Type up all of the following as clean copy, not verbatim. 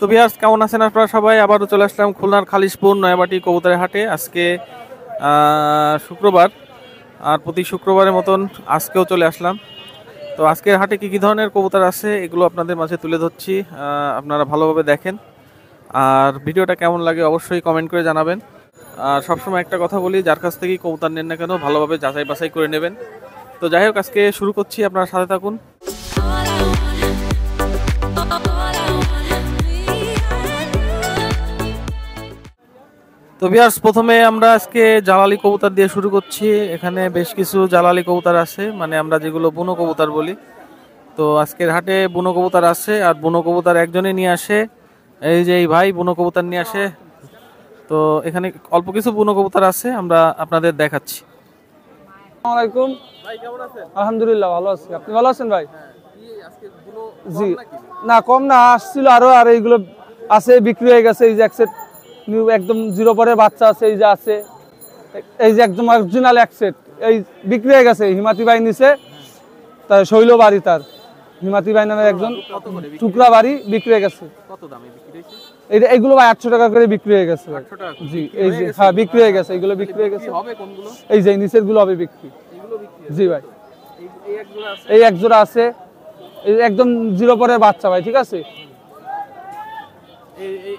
তো ভিউয়ার্স কেমন আছেন আপনারা সবাই? আবারও চলে আসলাম খুলনার খালিশপুর নয়াবাটি কবুতরের হাটে। আজকে শুক্রবার, আর প্রতি শুক্রবারের মতন আজকেও চলে আসলাম। তো আজকের হাটে কি কি ধরনের কবুতর আছে এগুলো আপনাদের মাঝে তুলে ধরছি, আপনারা ভালোভাবে দেখেন। আর ভিডিওটা কেমন লাগে অবশ্যই কমেন্ট করে জানাবেন। আর সবসময় একটা কথা বলি, যার কাছ থেকেই কবুতর নেন না কেন ভালোভাবে যাচাই বাছাই করে নেবেন। তো যাই হোক, আজকে শুরু করছি, আপনারা সাথে থাকুন। তো ভিউয়ার্স, প্রথমে আমরা আজকে জালালি কবুতর দিয়ে শুরু করছি। এখানে বেশ কিছু জালালি কবুতর আছে, মানে আমরা যেগুলো বুনো কবুতর বলি। তো আজকের হাটে বুনো কবুতর আছে, আর বুনো কবুতর একজনে নিয়ে আসে, এই যে এই ভাই বুনো কবুতর নিয়ে আসে। তো এখানে অল্প কিছু বুনো কবুতর আছে, আমরা আপনাদের দেখাচ্ছি। আসসালামু আলাইকুম ভাই কেমন আছেন? আলহামদুলিল্লাহ ভালো আছি। আপনি ভালো আছেন ভাই? আজকে বুনো জি না, কম না, আসছিল আরো, আর এইগুলো আছে বিক্রি হয়ে গেছে। এই যে এক সেট নিউ একদম জিরো পরে বাচ্চা আছে, এই যে আছে, এই যে একদম অরিজিনাল এক সেট, এই বিক্রি হয়ে গেছে। হিমাতি ভাই নিছে, তার শৈল বাড়ি, তার হিমাতি ভাই নামে একজন টুকরা বাড়ি বিক্রি হয়ে গেছে। কত দামে বিক্রি হয়েছে? এইগুলো ভাই 800 টাকা করে বিক্রি হয়ে গেছে। 800 টাকা? জি এই যে, হ্যাঁ বিক্রি হয়ে গেছে, এইগুলো বিক্রি হয়ে গেছে। হবে কোনগুলো? এই যে নিচের গুলো হবে বিক্রি। এগুলো বিক্রি? জি ভাই, এই এক জোড়া আছে, এই এক জোড়া আছে, এই একদম জিরো পরে বাচ্চা ভাই, ঠিক আছে।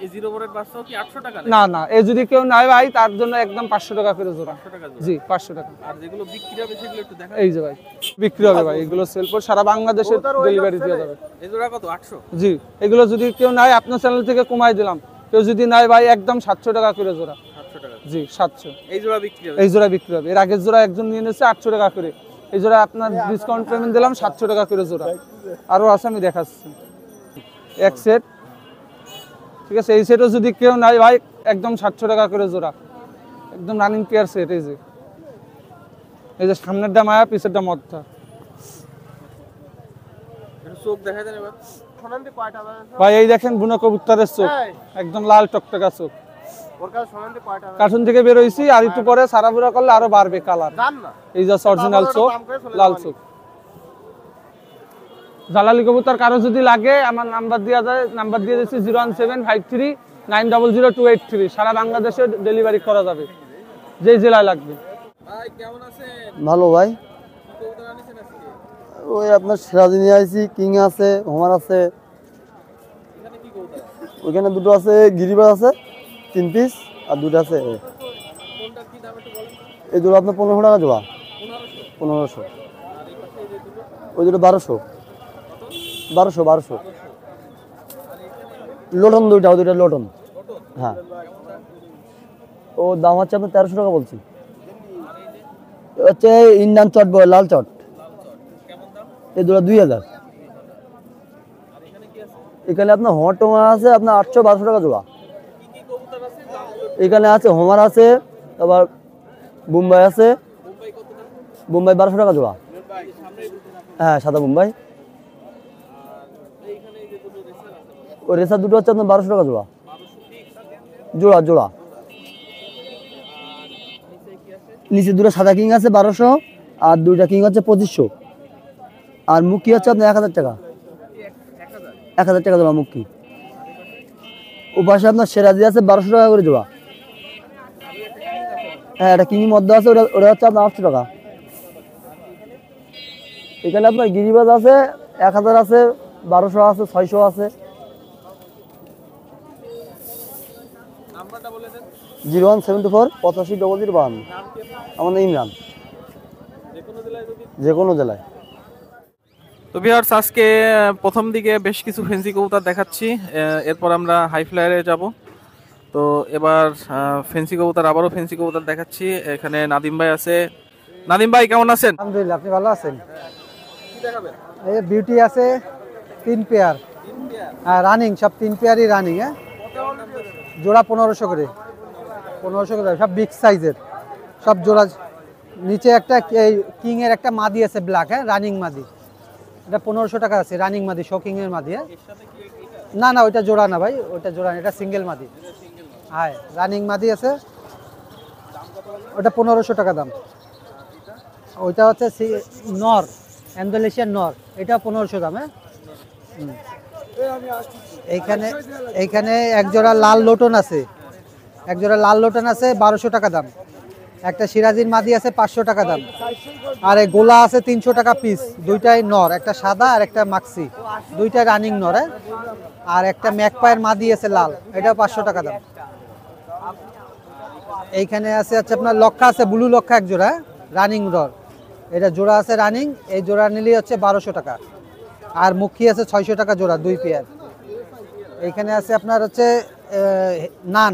এই জিরো পরের বাচ্চাও কি 800 টাকা? না না, এই যদি কেউ নাই ভাই, তার জন্য একদম 500 টাকা করে জোড়া। 500 টাকা জোড়া? জি 500 টাকা। আর যেগুলো বিক্রি হবে সেগুলো একটু দেখান। এই যে ভাই বিক্রি হবে ভাই, এগুলো সেল করে সারা বাংলাদেশে ডেলিভারি দেওয়া যাবে। এই জোড়া কত? 800? জি, এগুলো যদি কেউ নাই, আপনার চ্যানেল থেকে কমাই দিলাম। কেউ যদি নাই ভাই, একদম 700 টাকা করে জোড়া। 700 টাকা? জি 700। এই জোড়া বিক্রি হবে? এই জোড়া বিক্রি হবে। এর আগের জোড়া একজন নিয়ে নিয়েছে 800 টাকা করে। এই জোড়া আপনার ডিসকাউন্ট পেমেন্ট দিলাম 700 টাকা করে জোড়া। আরো আছে, আমি দেখাচ্ছি। এক সেট, ঠিক আছে। এই সেটও যদি কেউ নাই ভাই, একদম 700 টাকা করে জোড়া, একদম রানিং পেয়ার সেট। এই যে সামনেরটা মায়া, পিছেরটা মধ্যা। চোখ দেখা যায় এবার। ভাই এই দেখেন বুনো কবুতরের চোখ, একদম লাল টকটকা চোখ। কার্টুন থেকে বের হইছি, আর একটু পরে সারা বুড়া করলে আরো বাড়বে কালার। এই যে অরিজিনাল চোখ, লাল চোখ। জালালি কবুতর কারো যদি লাগে, আমার নাম্বার দেওয়া যায়, নাম্বার দিয়ে দিচ্ছি 01753900283। সারা বাংলাদেশে ডেলিভারি করা যাবে, যে জেলায় লাগবে। ভাই কেমন আছেন? ভালো ভাই। কবুতর আনিছেন আজকে? ওই আপনার সিরাজি নিয়ে আইছি, কিং আছে, হোমার আছে। এখানে কি কবুতর আছে? ওইখানে দুটো আছে, গিরিবাজ আছে 3 পিস, আর দুটো আছে। কোনটা কি দাম একটু বলেন তো? এই দুটো আপনার 1500 টাকা জোড়া। 1500? 1500। আর এই পাশে এই যে দুটো? ওই দুটো 1200। 1200। লোটন দুইটা, ওই দুইটা লোটন। হ্যাঁ, ও দাম হচ্ছে আপনার 1300 টাকা বলছি। হচ্ছে ইন্ডিয়ান চট বয়, লাল চট। কেমন দাম? এই দুটো 2000। আর এখানে কি আছে? এখানে আপনার হোমার টোমার আছে আপনার 800-1200 টাকা জোড়া। কি কি কবুতর আছে দাম? এখানে আছে হোমার আছে, আবার বোম্বাই আছে। মুম্বাই কত দাম? বোম্বাই 1200 টাকা জোড়া। মুম্বাই সামনে দুটো না? হ্যাঁ, সাদা বোম্বাই। আর এইখানে এই যে দুটো রেসার আছে, ওই রেসার দুটো হচ্ছে আপনার 1200 টাকা জোড়া। 1200 ফিক্স? জোড়া জোড়া। আর নিচে কি আছে? নিচে দুটো সাদা কিং আছে 1200, আর দুইটা কিং হচ্ছে 2500। আর মুখি হচ্ছে আপনার 1000 টাকা। 1000 টাকা জোড়া মুখি। ও পাশে আপনার সেরাজি আছে 1200 টাকা করে জোড়া। হ্যাঁ, একটা কিং মধ্যে আছে, ওটা হচ্ছে আপনার 800 টাকা। এখানে আপনার গিরিবাজ আছে 1000 আছে, 1200 আছে, 600 আছে। নাম্বারটা বলে দেন। 01748 850052। নাম কি আপনার? আমার নাম ইমরান। যে কোনো জেলায় যদি? যে কোনো জেলায়। তো ভিউয়ার্স, আজকে প্রথম দিকে বেশ কিছু ফেন্সি কবুতর দেখাচ্ছি, এরপর আমরা হাই ফ্লায়ারে যাব। তো এবার ফেন্সি কবুতর, আবারও ফেন্সি কবুতর দেখাচ্ছি। এখানে নাদিম ভাই আছে। নাদিম ভাই কেমন আছেন? আলহামদুলিল্লাহ, আপনি ভালো আছেন? কি দেখাবেন? এই বিউটি আছে 3 পেয়ার, হ্যাঁ রানিং, সব 3 পেয়ারই রানিং। হ্যাঁ, জোড়া 1500 করে। 1500 করে, সব বিগ সাইজের, সব জোড়া। নিচে একটা এই কিং এর একটা মাদি আছে ব্ল্যাক, হ্যাঁ রানিং মাদি, এটা 1500 টাকা আছে। রানিং মাদি, শোকিং এর মাদি। হ্যাঁ, না না, ওইটা জোড়া না ভাই, ওইটা জোড়া না, এটা সিঙ্গেল মাদি। হ্যাঁ, রানিং মাদি আছে, ওটা 1500 টাকা দাম। ওইটা হচ্ছে নর, ইন্দোনেশিয়ান নর, এটা 1500 দাম। হ্যাঁ, এইখানে এইখানে একজোড়া লাল লোটন আছে, একজোড়া লাল লোটন আছে 1200 টাকা দাম। একটা সিরাজির মাদি আছে 500 টাকা দাম। আর এই গোলা আছে 300 টাকা পিস, দুইটাই নর, একটা সাদা আর একটা মাক্সি, দুইটাই রানিং নর। আর একটা ম্যাকপায়ের মাদি আছে লাল, এটাও 500 টাকা দাম। এইখানে আছে আপনার লক্ষা আছে, ব্লু লক্ষা এক জোড়া রানিং নর, এটা জোড়া আছে রানিং, এই জোড়া নিলেই হচ্ছে 1200 টাকা। আর মুখী আছে 600 টাকা জোড়া, 2 পেয়ার। এইখানে আছে আপনার হচ্ছে নান,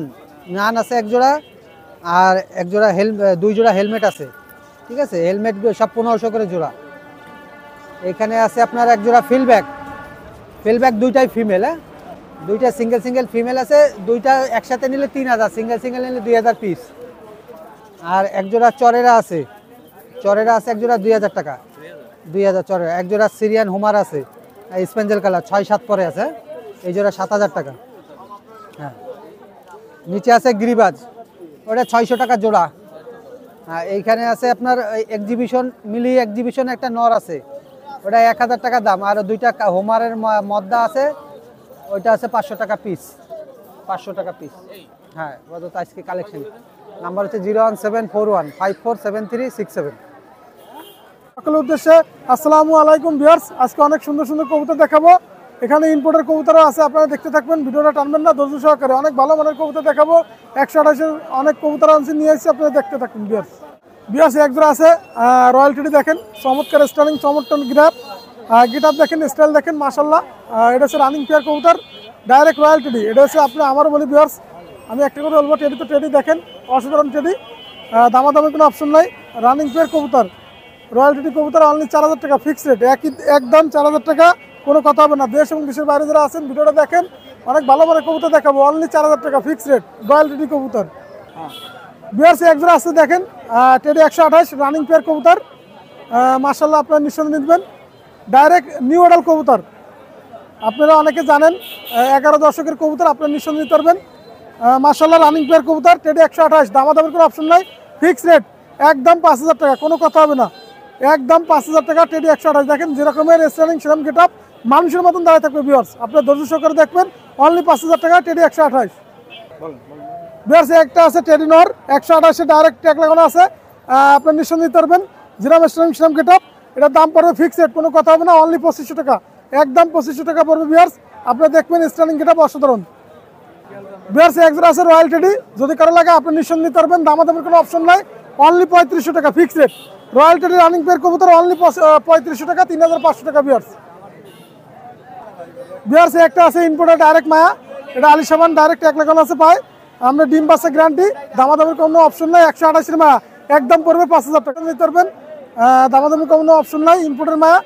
নান আছে এক জোড়া, আর এক জোড়া 2 জোড়া হেলমেট আছে, ঠিক আছে, হেলমেট সব 1500 করে জোড়া। এখানে আছে আপনার এক জোড়া ফিলব্যাক, ফিলব্যাক দুইটাই ফিমেল, হ্যাঁ, দুইটা সিঙ্গেল সিঙ্গেল ফিমেল আছে, দুইটা একসাথে নিলে 3000, সিঙ্গেল সিঙ্গেল নিলে 2000 পিস। আর এক জোড়া চরেরা আছে, চরেরা আছে এক জোড়া 2000 টাকা, 2000 চরেরা। এক জোড়া সিরিয়ান হোমার আছে স্পেঞ্জেল কালার 6-7 পরে আছে, এই জোড়া 7000 টাকা। হ্যাঁ, নিচে আছে গিরিবাজ, ওটা 600 টাকা জোড়া। হ্যাঁ, এইখানে আছে আপনার এক্সিবিশন, মিলি এক্সিবিশন একটা নর আছে, ওটা 1000 টাকা দাম। আর দুইটা হোমারের মদ্দা আছে, ওইটা আছে 500 টাকা পিস, 500 টাকা পিস। হ্যাঁ, তো আজকে কালেকশন নাম্বার হচ্ছে 01741547367। সকলের উদ্দেশ্যে আসসালামু আলাইকুম ভিউয়ার্স, আজকে অনেক সুন্দর সুন্দর কবুতর দেখাবো। এখানে ইম্পোর্টের কবুতরও আছে, আপনারা দেখতে থাকবেন, ভিডিওটা টানবেন না, ধৈর্য সহকারে। অনেক ভালো মানের কবুতর দেখাবো, 128-এর অনেক কবুতর আনছি, নিয়ে এসেছি, আপনারা দেখতে থাকুন ভিউয়ার্স। ভিউয়ার্স এক জোড়া আছে রয়্যাল টিডি, দেখেন চমৎকার স্টাইলিং, চমৎকার গিটাপ দেখেন, স্টাইল দেখেন, মাশাল্লাহ। এটা হচ্ছে রানিং পেয়ার কবুতর, ডাইরেক্ট রয়্যাল টিডি। এটা হচ্ছে আপনি আমারও বলি ভিউয়ার্স, আমি একটা করে বলবো, টেডি তো টেডি দেখেন, অসাধারণ টেডি, দামাদামের কোনো অপশন নাই, রানিং পেয়ার কবুতর, রয়্যাল টিডি কবুতর অনলি 4000 টাকা ফিক্স রেট, একদম 4000 টাকা, কোনো কথা হবে না। দেশ এবং দেশের বাইরে যারা আছেন ভিডিওটা দেখেন, অনেক ভালো ভালো কবুতর দেখাবো, অনলি 4000 টাকা ফিক্স রেট, রয়্যাল টিডি কবুতর। বিয়ার্স এক জোড়া আসছে দেখেন, টেডি 128 রানিং পেয়ার কবুতর, মাশাল্লাহ, আপনারা নিঃসন্দেহে নিবেন, ডাইরেক্ট নিউ অডাল কবুতর। আপনারা অনেকে জানেন 11 দশকের কবুতর, আপনারা নিঃসন্দেহে নিতে পারবেন, মাশাল্লাহ, রানিং পেয়ার কবুতর, টেডি 128, দামাদামের কোনো অপশন নাই, ফিক্স রেট, একদম 5000 টাকা, কোনো কথা হবে না, একদম 5000 টাকা টেডি 128। দেখেন যেরকমের স্টাইলিং সেরকম গেটআপ, মানুষের মতন দাঁড়িয়ে থাকবে ভিউয়ার্স, আপনার ধৈর্য সহকারে দেখবেন, অনলি 5000 টাকা টেডি 128। ভিউয়ার্স একটা আছে টেডি নর 128, ডাইরেক্ট ট্যাগ লাগানো আছে, আপনার নিঃসন্দেহে নিতে পারবেন, যেরকম স্টাইলিং সেরকম গেটআপ। এটার দাম পড়বে ফিক্স রেট, কোনো কথা হবে না, অনলি 2500 টাকা, একদম 2500 টাকা পড়বে ভিউয়ার্স, আপনারা দেখবেন স্টাইলিং গেটআপ অসাধারণ। ভিউয়ার্স এক জোড়া আছে রয়্যাল টেডি, যদি কারো লাগে আপনি নিঃসন্দেহে নিতে পারবেন, দামাদামের কোনো অপশন নাই, অনলি 3500 টাকা fix rate, royal teddy running pair কবুতর, অনলি 3500 টাকা, 3500 টাকা ভিউয়ার্স। ভিউয়ার্স একটা আছে ইম্পোর্টার ডাইরেক্ট মায়া, এটা আলিশাবান, ডাইরেক্ট ট্যাগ লাগানো আছে পায়, আমরা ডিম বাচ্চা গ্যারান্টি, দামাদামের কোনো অপশন নাই, 128-এর মায়া, একদম পড়বে 5000 টাকা নিতে পারবেন, দামাদামের কোনো অপশন নাই, ইম্পোর্টের মায়া,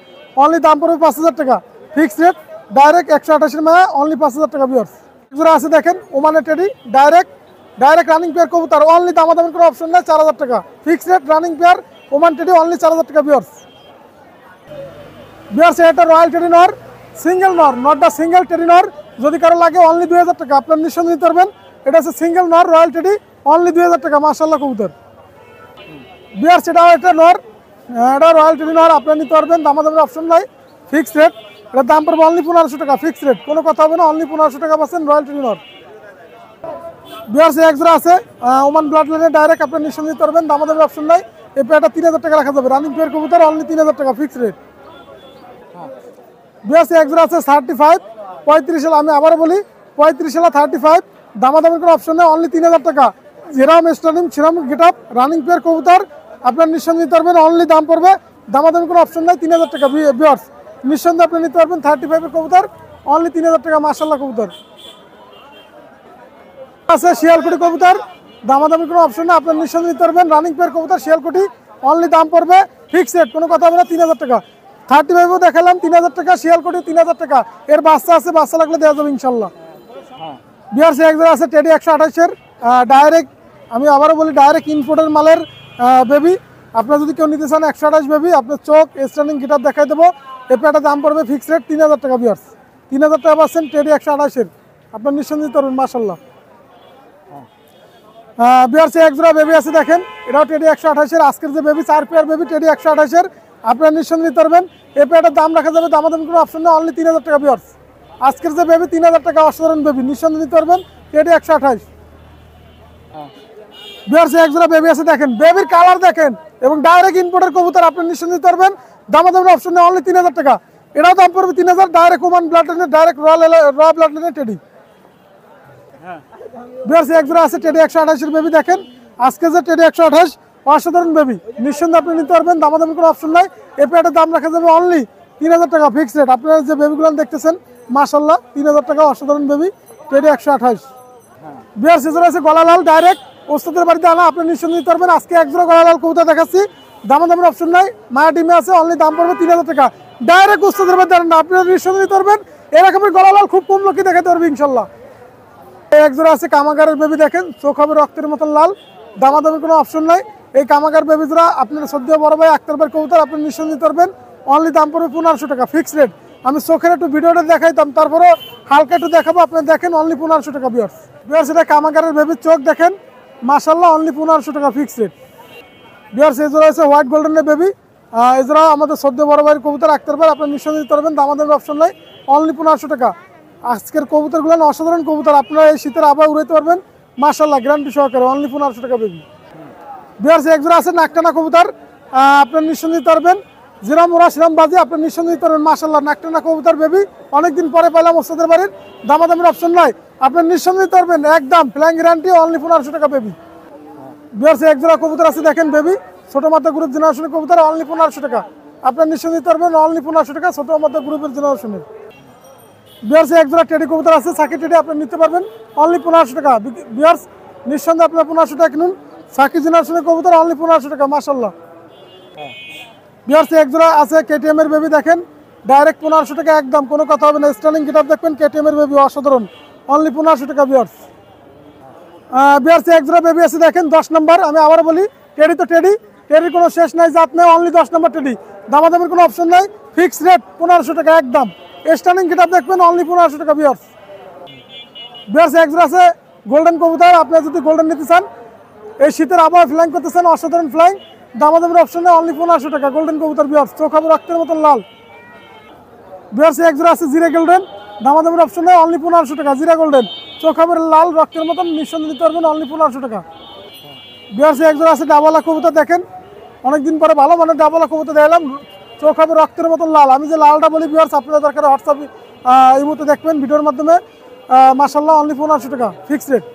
অনলি দাম পড়বে 5000 টাকা ফিক্স রেট, ডাইরেক্ট 128-এর মায়া, অনলি 5000 টাকা ভিউয়ার্স। যারা আছে দেখেন ওমানের টেডি, ডাইরেক্ট রানিং পেয়ার কবুতর, অনলি দামাদামের কোনো অপশন নাই, 4000 টাকা fix rate, running pair Oman teddy, only 4000 টাকা ভিউয়ার্স। ভিউয়ার্স এটা রয়্যাল টেডি নর, সিঙ্গেল নর, নটটা সিঙ্গেল টেডি নর, যদি কারো লাগে অনলি 2000 টাকা, আপনার নিঃসন্দেহে নিতে পারবেন, এটা হচ্ছে সিঙ্গেল নর রয়্যাল টেডি, অনলি 2000 টাকা, মাশাআল্লাহ কবুতর। ভিউয়ার্স এটাও একটা নর, এটা রয়্যাল টেডি নর, আপনারা নিতে পারবেন, দামাদামের অপশন নাই, ফিক্স রেট, এটার দাম পড়বে অনলি 1500 টাকা ফিক্স রেট, কোনো কথা হবে না, অনলি 1500 টাকা পাচ্ছেন রয়্যাল টেডি নর। ভিউয়ার্স এক জোড়া আছে ওমান ব্লাড লাইনে, ডাইরেক্ট আপনার নিঃসন্দেহে নিতে পারবেন, দামাদামের অপশন নাই, এই পেয়ারটা 3000 টাকা রাখা যাবে, রানিং পেয়ার কবুতর, অনলি 3000 টাকা ফিক্স রেট। ভিউয়ার্স এক জোড়া আছে 35, 35 সাল, আমি আবারও বলি 35 সাল 35, দামাদামের কোনো অপশন নেই, অনলি 3000 টাকা, যেরকম স্টার্টিং সেরকম গেটআপ, রানিং পেয়ার কবুতর, আপনার নিঃসন্দেহে নিতে পারবেন, অনলি দাম পড়বে, দামাদামের কোনো অপশন নাই, 3000 টাকা ভিউয়ার্স, নিঃসন্দেহে আপনি নিতে পারবেন, 35-এর কবুতর, অনলি 3000 টাকা, মাশাআল্লাহ কবুতর। আছে শিয়ালকুটি কবুতর, দামাদামের কোনো অপশন নেই, আপনার নিঃসন্দেহে নিতে পারবেন, রানিং পেয়ার কবুতর শিয়ালকুটি, অনলি দাম পড়বে ফিক্স রেট, কোনো কথা হবে না, 3000 টাকা। 35ও দেখালাম 3000 টাকা, শিয়ালকুটি 3000 টাকা, এর বাচ্চা আছে, বাচ্চা লাগলে দেওয়া যাবে ইনশাল্লাহ। বিহার সে একজন আছে টেডি 128-এর, ডাইরেক্ট, আমি আবারও বলি ডাইরেক্ট ইম্পোর্টের মালের বেবি, আপনার যদি কেউ নিতে চান 128 বেবি, আপনার চোখ স্ট্যান্ডিং গিটার দেখাই দেবো, এই পেয়ারটার দাম পড়বে ফিক্স রেট 3000 টাকা বিয়ার্স, 3000 টাকা পাচ্ছেন টেডি 128-এর, আপনার নিঃসন্দেহে নিতে পারবেন, মাশাল্লাহ। বিয়ার্সে এক জোড়া বেবি আছে দেখেন, এটাও টেডি 128-এর, আজকের যে বেবি 4 পেয়ার বেবি টেডি 128-এর, আপনারা নিঃসন্দেহে নিতে পারবেন, এই পেয়ারটার দাম রাখা যাবে, দামাদামি কোনো অপশন নেই, অনলি 3000 টাকা বিয়ার্স, আজকের যে বেবি 3000 টাকা অসাধারণ বেবি নিঃসন্দেহে নিতে পারবেন টেডি 128। বিয়ার্স এক জোড়া বেবি আছে দেখেন, বেবির কালার দেখেন এবং ডাইরেক্ট ইম্পোর্টের কবুতর আপনি নিঃসন্দেহে নিতে পারবেন। দামাদামের অপশন নেই, অনলি 3000 টাকা। এটাও দাম পড়বে 3000, ডাইরেক্ট ওমান ব্লাড লাইনের, ডাইরেক্ট র ব্লাড লাইনের টেডি। বিয়ার্স এক জোড়া আছে টেডি 128 এর বেবি দেখেন, আজকে যে টেডি 128 অসাধারণ বেবি নিঃসন্দেহে আপনি নিতে পারবেন। দামাদামের কোনো অপশন নাই। এই পেয়ারটার দাম রাখা যাবে অনলি 3000 টাকা ফিক্সড রেট। আপনারা যে বেবিগুলো দেখতেছেন মাশাআল্লাহ 3000 টাকা অসাধারণ বেবি টেডি 128। বিয়ার্স এজোড়া আছে গলা লাল, ডাইরেক্ট ওস্তাদের বাড়িতে আনা, আপনি নিঃসন্দেহে নিতে পারবেন। আজকে এক জোড়া গলা লাল কবুতর দেখাচ্ছি, দামাদামের অপশন নাই, মায়া টিমে আছে, অনলি দাম পড়বে 3000 টাকা। ডাইরেক্ট ওস্তাদের বাড়িতে আনা, আপনারা নিঃসন্দেহে নিতে পারবেন। এরকমের গলা লাল খুব কম লোকই দেখাতে পারবে ইনশাল্লাহ। এক জোড়া আছে কামাগারের বেবি দেখেন, চোখ হবে রক্তের মতন লাল, দামাদামের কোনো অপশন নাই। এই কামাগার বেবি জোড়া আপনার সদ্য বড় ভাই আক্তার ভাই কবুতর, আপনি নিঃসন্দেহে নিতে পারবেন। অনলি দাম পড়বে 1500 টাকা ফিক্সড রেট। আমি চোখের একটু ভিডিওটা দেখাইতাম, তারপরে হালকা একটু দেখাবো, আপনি দেখেন অনলি 1500 টাকা। বিয়ার্স বিয়ার্স এটা কামাগারের বেবির চোখ দেখেন মাশাআল্লাহ, অনলি 1500 টাকা ফিক্সড রেট। বিয়ার্স এই জোড়া আছে হোয়াইট গোল্ডেনের বেবি, এই জোড়া আমাদের সদ্য বড় ভাইয়ের কবুতর আক্তার ভাই, আপনি নিঃসন্দেহে নিতে পারবেন। দামাদামের অপশন নাই, অনলি 1500 টাকা। আজকের কবুতরগুলো অসাধারণ কবুতর, আপনারা এই শীতের আবহাওয়া উড়াইতে পারবেন মাশাআল্লাহ, গ্যারান্টি সহকারে, অনলি 1500 টাকা বেবি। বিয়ার্স এক জোড়া আছে নাকটানা কবুতর, আপনার নিঃসন্দেহে নিতে পারবেন। যেরাম ওরা সেরাম বাজে, আপনি নিঃসন্দেহে নিতে পারবেন মাশাআল্লাহ। নাকটানা কবুতর বেবি অনেকদিন পরে পেলাম ওস্তাদের বাড়ির, দামাদামের অপশন নাই, আপনি নিঃসন্দেহে নিতে পারবেন একদম ফ্ল্যাং গ্যারান্টি, অনলি 1500 টাকা বেবি। বিয়ার্স এক জোড়া কবুতর আছে দেখেন বেবি, ছোট মাথা গ্রুপ জেনারেশনের কবুতর, অনলি 1500 টাকা। আপনার নিঃসন্দেহে নিতে পারবেন অনলি 1500 টাকা, ছোট মাথা গ্রুপের জেনারেশনের। বিয়ার্স এক জোড়া টেডি কবুতর আছে, সাকি টেডি, আপনি নিতে পারবেন অনলি 1500 টাকা। বিয়ার্স নিঃসন্দেহে আপনার 1500 টাকা কিনুন, সাকি জেনারেশনের কবুতর, অনলি 1500 টাকা মাশাআল্লাহ। বিয়ার্স এক জোড়া আছে কেটিএম এর বেবি দেখেন, ডাইরেক্ট 1500 টাকা একদম, কোনো কথা হবে না। স্টার্নিং গিটার দেখবেন, কেটিএম এর বেবি অসাধারণ, অনলি 1500 টাকা। বিয়ার্স বিয়ার্স এক জোড়া বেবি আছে দেখেন 10 নম্বর, আমি আবার বলি টেডি তো টেডি, টেডির কোনো শেষ নাই জাত নেই, অনলি 10 নম্বর টেডি, দামাদামের কোনো অপশন নাই, ফিক্সড রেট 1500 টাকা একদম। স্টার্নিং গিটার দেখবেন অনলি 1500 টাকা। বিয়ার্স বিয়ার্স এক জোড়া আছে গোল্ডেন কবুতর, আপনি যদি গোল্ডেন নিতে চান, এই শীতের আবহাওয়া ফ্লাইং করতে চান, অসাধারণ ফ্লাইং, দামাদামের অপশন নেই, অনলি 1500 টাকা গোল্ডেন কবুতর। বিয়ার্স চোখ হবে রক্তের মতন লাল। বিয়ার্স এক জোড়া আছে জিরা গোল্ডেন, দামাদামের অপশন নেই, অনলি 1500 টাকা। জিরা গোল্ডেন চোখ হবে লাল রক্তের মতন, নিঃসন্দেহে নিতে পারবেন অনলি 1500 টাকা। বিয়ার্স এক জোড়া আছে ডাবলা কবুতর দেখেন, অনেকদিন পরে ভালো মানে ডাবলা কবুতর দেখলাম, চোখ হবে রক্তের মতন লাল। আমি যে লালটা বলি বিয়ার্স, আপনারা দরকার হোয়াটসঅ্যাপ এই মুহূর্তে দেখবেন ভিডিওর মাধ্যমে, মাশাআল্লাহ অনলি 1500 টাকা ফিক্সড রেট।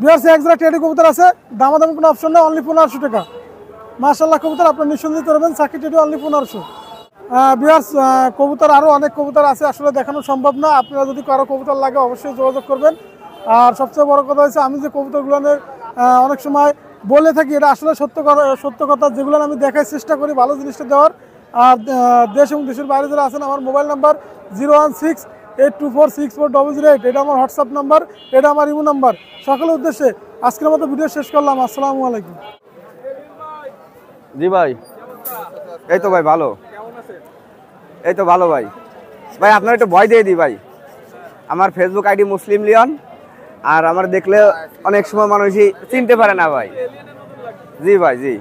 বিয়ার্স এক জোড়া টেডি কবুতর আছে, দামাদামি কোনো অপশন নেই, অনলি 1500 টাকা মাশাআল্লাহ কবুতর, আপনি নিঃসন্দেহে নিতে পারবেন। Psaki teddy only 1500। বিয়ার্স কবুতর আরও অনেক কবুতর আছে, আসলে দেখানো সম্ভব না, আপনারা যদি কারো কবুতর লাগে অবশ্যই যোগাযোগ করবেন। আর সবচেয়ে বড় কথা হচ্ছে আমি যে কবুতরগুলো অনেক সময় বলে থাকি, এটা আসলে সত্য কথা, যেগুলো আমি দেখার চেষ্টা করি ভালো জিনিসটা দেওয়ার। আর দেশ এবং দেশের বাইরে যারা আছেন, আমার মোবাইল নাম্বার 01682464008, এটা আমার হোয়াটসঅ্যাপ নাম্বার, এটা আমার ইমো নাম্বার। সকলের উদ্দেশ্যে আজকের মতো ভিডিও শেষ করলাম, আসসালামু আলাইকুম। জি ভাই, এই তো ভাই ভালো, এই তো ভালো ভাই। ভাই আপনার একটু ভয় দিয়ে দিই ভাই, আমার ফেসবুক আইডি মুসলিম লিওন, আর আমার দেখলে অনেক সময় মানুষই চিনতে পারে না ভাই। জি ভাই জি,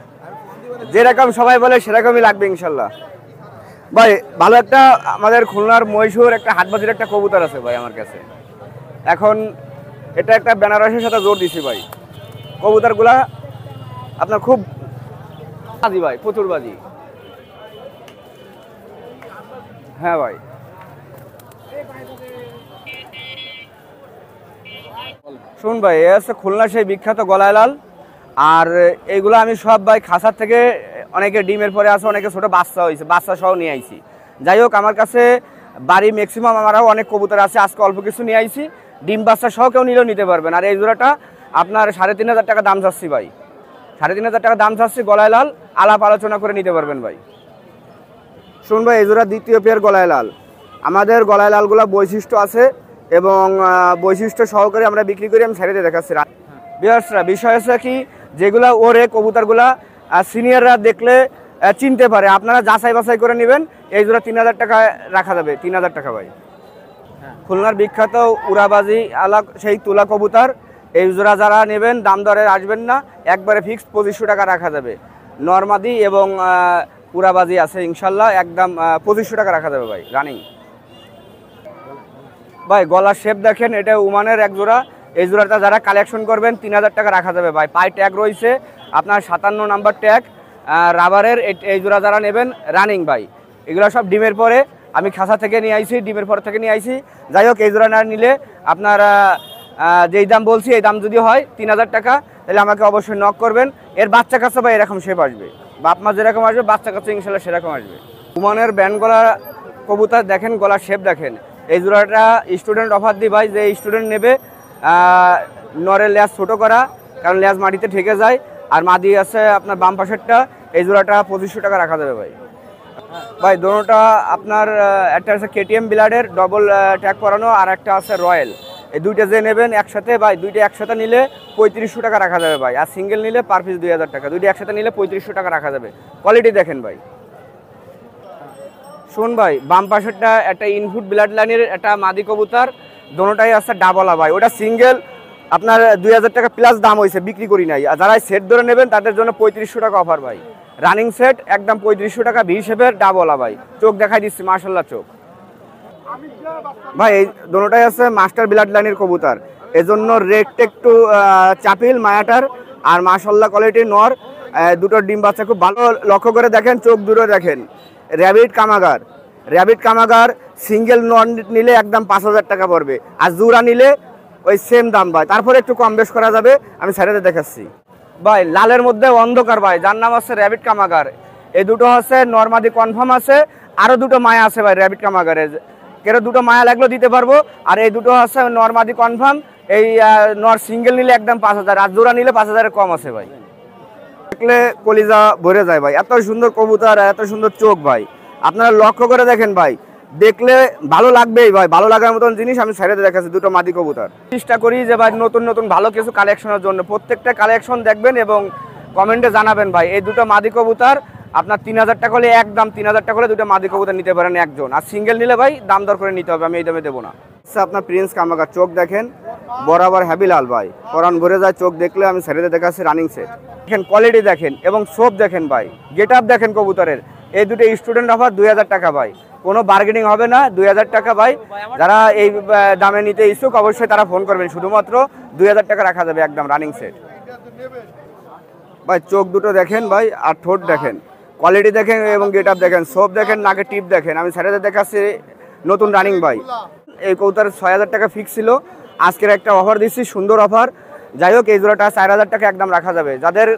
যেরকম সবাই বলে সেরকমই লাগবে ইনশাল্লাহ। ভাই ভালো একটা আমাদের খুলনার মহীশূর একটা হাটবাজির একটা কবুতর আছে ভাই আমার কাছে, এখন এটা একটা বেনারসের সাথে জোর দিছি ভাই। কবুতরগুলা আপনার খুব বাজি ভাই, প্রচুর বাজি। হ্যাঁ ভাই, শুন ভাই, এ হচ্ছে খুলনা সেই বিখ্যাত গলায় লাল, আর এইগুলো আমি সব ভাই খাসার থেকে, অনেকে ডিমের পরে আছে, অনেকে ছোট বাচ্চা হয়েছে, বাচ্চা সহ নিয়ে আইছি। যাই হোক আমার কাছে বাড়ি ম্যাক্সিমাম আমারও অনেক কবুতর আছে, আজকে অল্প কিছু নিয়ে আইছি, ডিম বাচ্চা সহ কেউ নিলেও নিতে পারবেন। আর এই জোড়াটা আপনার 3500 টাকা দাম চাচ্ছি ভাই, 3500 টাকা দাম চাচ্ছি গলায় লাল, আলাপ আলোচনা করে নিতে পারবেন ভাই। শুন ভাই, এই জোড়া দ্বিতীয় পেয়ার গলায় লাল, আমাদের গলায় লালগুলা বৈশিষ্ট্য আছে এবং বৈশিষ্ট্য সহকারে আমরা বিক্রি করি, আমি ছেড়ে দিয়ে দেখাচ্ছি। বিয়ার্সরা বিষয় হচ্ছে কি, যেগুলা ওরে কবুতরগুলা সিনিয়ররা দেখলে চিনতে পারে, আপনারা যাচাই বাছাই করে নেবেন। এই জোড়া 3000 টাকা রাখা যাবে, 3000 টাকা ভাই। খুলনার বিখ্যাত উড়াবাজি আলাক সেই তুলা কবুতর, এই জোড়া যারা নেবেন দাম দরে আসবেন না, একবারে ফিক্সড 2500 টাকা রাখা যাবে। নরমাদি এবং উড়াবাজি আছে ইনশাল্লাহ, একদম 2500 টাকা রাখা যাবে ভাই রানিং। ভাই গলার শেপ দেখেন, এটা উমানের এক জোড়া। এই জোড়াটা যারা কালেকশন করবেন 3000 টাকা রাখা যাবে ভাই। পায়ে ট্যাগ রয়েছে আপনার 57 নাম্বার ট্যাগ রাবারের। এই জোড়া যারা নেবেন রানিং ভাই, এগুলো সব ডিমের পরে আমি খাসা থেকে নিয়ে আইছি, ডিমের পর থেকে নিয়ে আইছি। যাই হোক, এই জোড়া না নিলে আপনার যেই দাম বলছি এই দাম যদি হয় 3000 টাকা, তাহলে আমাকে অবশ্যই নক করবেন। এর বাচ্চা কাচ্চা ভাই এরকম শেপ আসবে, বাপ মা যেরকম আসবে বাচ্চা কাচ্চা ইনশাল্লাহ সেরকম আসবে। উমানের ব্যান্ড গলা কবুতর দেখেন, গলার শেপ দেখেন। এই জোড়াটা স্টুডেন্ট অফার দিই ভাই, যে স্টুডেন্ট নেবে নরের লেজ ছোটো করা, কারণ লেজ মাটিতে ঠেকে যায়। আর মাদি আছে আপনার বাম পাশেরটা, এই জোড়াটা 2500 টাকা রাখা যাবে ভাই। ভাই দোনোটা আপনার একটা আছে কেটিএম ব্লাডের ডবল ট্যাগ করানো, আর একটা আছে রয়্যাল। এই দুইটা যে নেবেন একসাথে ভাই, দুইটা একসাথে নিলে 3500 টাকা রাখা যাবে ভাই। আর সিঙ্গেল নিলে পার পিস 2000 টাকা, দুইটা একসাথে নিলে 3500 টাকা রাখা যাবে। কোয়ালিটি দেখেন ভাই। শুন ভাই, বাম পাশেরটা একটা ইনপুট ব্লাড লাইনের একটা মাদি কবুতর, দোনোটাই আছে ডাবলা ভাই। ওটা সিঙ্গেল আপনার 2000 টাকা প্লাস দাম হয়েছে, বিক্রি করি নাই। আর যারা সেট ধরে নেবেন তাদের জন্য 3500 টাকা অফার ভাই। রানিং সেট একদম 3500 টাকা, ভি শেপের ডাবলা ভাই। চোখ দেখাই দিচ্ছি, মাশাল্লাহ চোখ ভাই। এই দোনোটাই আছে মাস্টার ব্লাড লাইনের কবুতর, এজন্য রেটটা একটু চাপিল মায়াটার। আর মাশাল্লাহ কোয়ালিটির নর, দুটো ডিম বাচ্চা খুব ভালো। লক্ষ্য করে দেখেন, চোখ দুটো দেখেন। র্যাবিট কামাগার সিঙ্গেল নর নিলে একদম 5000 টাকা পড়বে, আর জোড়া নিলে ওই সেম দাম ভাই। তারপরে একটু কম বেশ করা যাবে, আমি সাইডে দেখাচ্ছি ভাই। লালের মধ্যে অন্ধকার ভাই, যার নাম আছে র্যাবিট কামাগার। এই দুটো হচ্ছে নর্মাদি কনফার্ম আছে, আরো দুটো মায়া আছে ভাই র্যাবিট কামাগারের। কেন দুটো মায়া লাগলেও দিতে পারবো। আর এই দুটো হচ্ছে নর্মাদি কনফার্ম। এই নর সিঙ্গেল নিলে একদম 5000, আর জোড়া নিলে 5000 কম আছে ভাই। দেখলে কলিজা ভরে যায় ভাই, এত সুন্দর কবুতর, এত সুন্দর চোখ ভাই। আপনারা লক্ষ্য করে দেখেন ভাই, দেখলে ভালো লাগবেই ভাই। ভালো লাগার মতন জিনিস আমি সাইডে দেখাচ্ছি, দুটো মাদি কবুতর। চেষ্টা করি যে ভাই নতুন নতুন ভালো কিছু কালেকশনের জন্য, প্রত্যেকটা কালেকশন দেখবেন এবং কমেন্টে জানাবেন ভাই। এই দুটো মাদি কবুতর আপনার 3000 টাকা হলে, একদম 3000 টাকা হলে দুটো মাদি কবুতর নিতে পারেন একজন। আর সিঙ্গেল নিলে ভাই দাম দর করে নিতে হবে, আমি এই দামে দেবো না। আপনার প্রিন্স কামাগার, চোখ দেখেন বরাবর হ্যাভি লাল ভাই, পরান ভরে যায় চোখ দেখলে। আমি সাইডে দেখাচ্ছি রানিং সেট দেখেন, কোয়ালিটি দেখেন এবং সোপ দেখেন ভাই, গেট আপ দেখেন কবুতরের। এই দুটো স্টুডেন্ট অফার 2000 টাকা ভাই, কোনো বার্গেনিং হবে না, 2000 টাকা ভাই। যারা এই দামে নিতে ইচ্ছুক অবশ্যই তারা ফোন করবেন, শুধুমাত্র 2000 টাকা রাখা যাবে একদম রানিং সেট ভাই। চোখ দুটো দেখেন ভাই, আর ঠোঁট দেখেন, কোয়ালিটি দেখেন এবং গেট আপ দেখেন, সোপ দেখেন, নাকে টিপ দেখেন। আমি সাইডে দেখাচ্ছি নতুন রানিং ভাই। এই কবুতর 6000 টাকা ফিক্স ছিল, আজকের একটা অফার দিচ্ছি, সুন্দর অফার। যাই হোক, এই জোড়াটা 4000 টাকা একদম রাখা যাবে। যাদের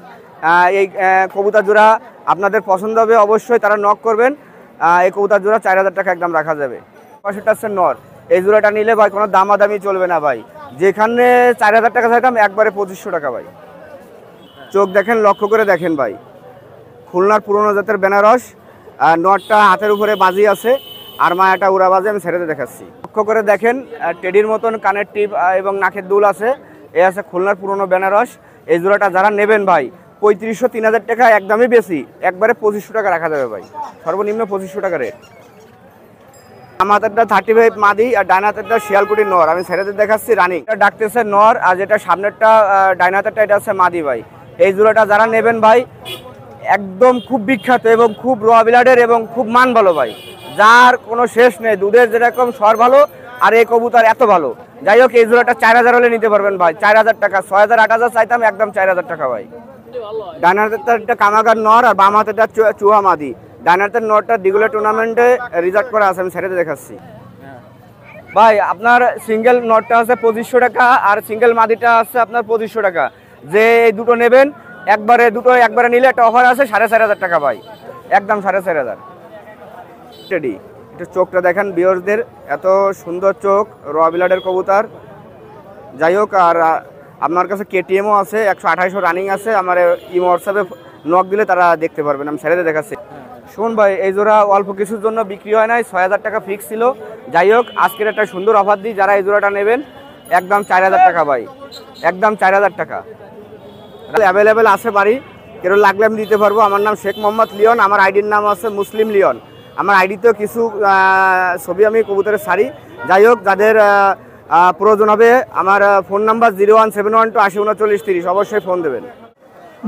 এই কবুতর জোড়া আপনাদের পছন্দ হবে অবশ্যই তারা নক করবেন। এই কবুতর জোড়া 4000 টাকা একদম রাখা যাবে। পাশেরটা হচ্ছে নর, এই জোড়াটা নিলে ভাই কোনো দামাদামি চলবে না ভাই। যেখানে 4000 টাকা চাইতাম একবারে 2500 টাকা ভাই। চোখ দেখেন, লক্ষ্য করে দেখেন ভাই, খুলনার পুরনো জাতের বেনারস। নরটা হাতের উপরে বাজি আছে, আর মায়াটা উড়া বাজে। আমি ছেড়ে দেখাচ্ছি, লক্ষ্য করে দেখেন, টেডির মতন কানের টিপ এবং নাকের দুল আছে। এ আছে খুলনার পুরনো বেনারস। এই জোড়াটা যারা নেবেন ভাই 3500 3000 টাকা একদমই বেশি, একবারে 2500 টাকা রাখা যাবে ভাই, সর্বনিম্ন 2500 টাকা রেট। আমাদেরটা 35 মাদি, আর ডাইনাতেরটা শিয়ালকুটির নর। আমি ছেড়ে দেখাচ্ছি রানিং, এটা ডাকতেছে নর, আর যেটা সামনেরটা ডাইনাতেরটা এটা হচ্ছে মাদি ভাই। এই জোড়াটা যারা নেবেন ভাই একদম খুব বিখ্যাত এবং খুব র ব্লাডের এবং খুব মান ভালো ভাই, যার কোনো শেষ নেই। দুধের যেরকম স্বর ভালো, আর এই কবুতর এত ভালো। যাই হোক, এই জোড়াটা 4000 হলে নিতে পারবেন ভাই, 4000 টাকা। 6000 8000 চাইতাম, একদম 4000 টাকা ভাই। ডান হাতেরটা কামাগার নর, আর বাম হাতেরটা চুহা মাদি। ডান হাতের নরটা দিগুলা টুর্নামেন্টে রিজার্ভ করা আছে, আমি ছেড়ে দেখাচ্ছি ভাই। আপনার সিঙ্গেল নরটা আছে 2500 টাকা, আর সিঙ্গেল মাদিটা আছে আপনার 2500 টাকা। যে এই দুটো নেবেন দুটো একবারে নিলে একটা অফার আছে 4500 টাকা ভাই, একদম 4500। টেডি, একটু চোখটা দেখেন ভিউয়ারদের, এত সুন্দর চোখ, র ব্লাডের কবুতর। যাই হোক, আর আপনার কাছে কেটিএমও আছে, 128 রানিং আছে। আমার ইমো হোয়াটসঅ্যাপে নক দিলে তারা দেখতে পারবেন, আমি ছেড়ে দেখাচ্ছি। শুন ভাই, এই জোড়া অল্প কিছুর জন্য বিক্রি হয় নাই, 6000 টাকা ফিক্স ছিল। যাই হোক, আজকের একটা সুন্দর অফার দিই, যারা এই জোড়াটা নেবেন একদম 4000 টাকা ভাই, একদম 4000 টাকা অ্যাভেলেবেল আছে বাড়ি। কেউ লাগলে আমি দিতে পারবো। আমার নাম শেখ মোহাম্মদ লিওন, আমার আইডির নাম আছে মুসলিম লিওন। আমার আইডিতেও কিছু ছবি আমি কবুতরের ছাড়ি। যাই হোক, যাদের প্রয়োজন হবে আমার ফোন নাম্বার 01712 80 39 30, অবশ্যই ফোন দেবেন।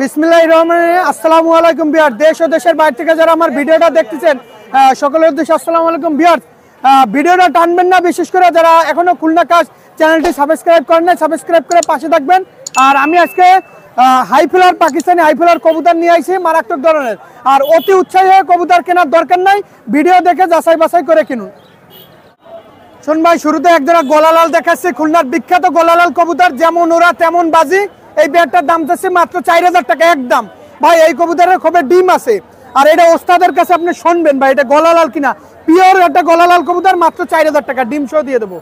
বিসমিল্লাহির রহমানির রহিম। আসসালামু আলাইকুম ভিউয়ার, দেশ ও দেশের বাইরে থেকে যারা আমার ভিডিওটা দেখতেছেন সকলের উদ্দেশ্যে আসসালামু আলাইকুম ভিউয়ার। ভিডিওটা টানবেন না, বিশেষ করে যারা এখনো খুলনা কাজ চ্যানেলটি সাবস্ক্রাইব করেন না, সাবস্ক্রাইব করে পাশে থাকবেন। আর আমি আজকে হাই ফ্লার পাকিস্তানি হাই ফ্লার কবুতর নিয়ে আইছি মারাত্মক ধরনের। আর অতি উৎসাহী হয়ে কবুতর কেনার দরকার নাই, ভিডিও দেখে যাচাই বাছাই করে কিনুন। শোন ভাই, শুরুতে একজোড়া গলালাল দেখাচ্ছি, খুলনার বিখ্যাত গলালাল কবুতর, যেমন ওরা তেমন বাজি। এই পেয়ারটার দাম চাচ্ছি মাত্র 4000 টাকা একদম। ভাই এই কবুতরের খুবই ডিম আছে, আর এটা ওস্তাদের কাছে আপনি শুনবেন ভাই, এটা গলালাল কিনা, পিওর একটা গলালাল কবুতর, মাত্র 4000 টাকা, ডিম সহ দিয়ে দেবো।